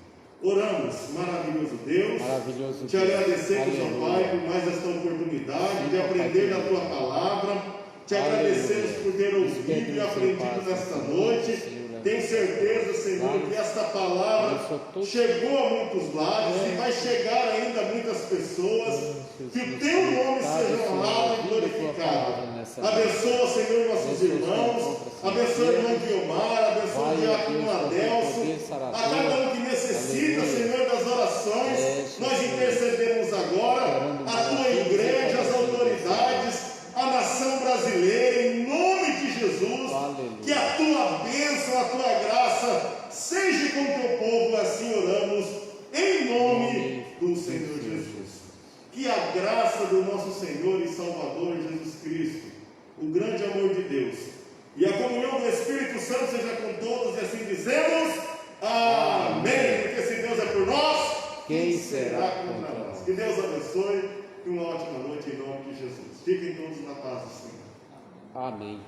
Oramos, maravilhoso Deus, Maravilhoso te Deus. agradecemos, ó Pai, por mais esta oportunidade de aprender da Tua Palavra. Te agradecemos por ter ouvido e aprendido nesta noite. Tenho certeza, Senhor, que esta palavra chegou a muitos lares e vai chegar ainda a muitas pessoas. Que o Teu nome seja honrado e glorificado. Abençoa, Senhor, nossos irmãos. Abençoa o irmão Guiomar. Abençoa o diácono Adelso. A cada um que necessita, Senhor, das orações. Nós intercedemos agora a Tua igreja, as autoridades, a nação brasileira, em nome de Jesus. Aleluia. Que a Tua bênção, a Tua graça seja com o Teu povo, assim oramos, em nome do Senhor Jesus. Que a graça do nosso Senhor e Salvador Jesus Cristo, o grande amor de Deus e a comunhão do Espírito Santo seja com todos, e assim dizemos, amém. Porque se Deus é por nós, quem será contra nós? Que Deus abençoe e uma ótima noite em nome de Jesus. Fiquem todos na paz do Senhor. Amém.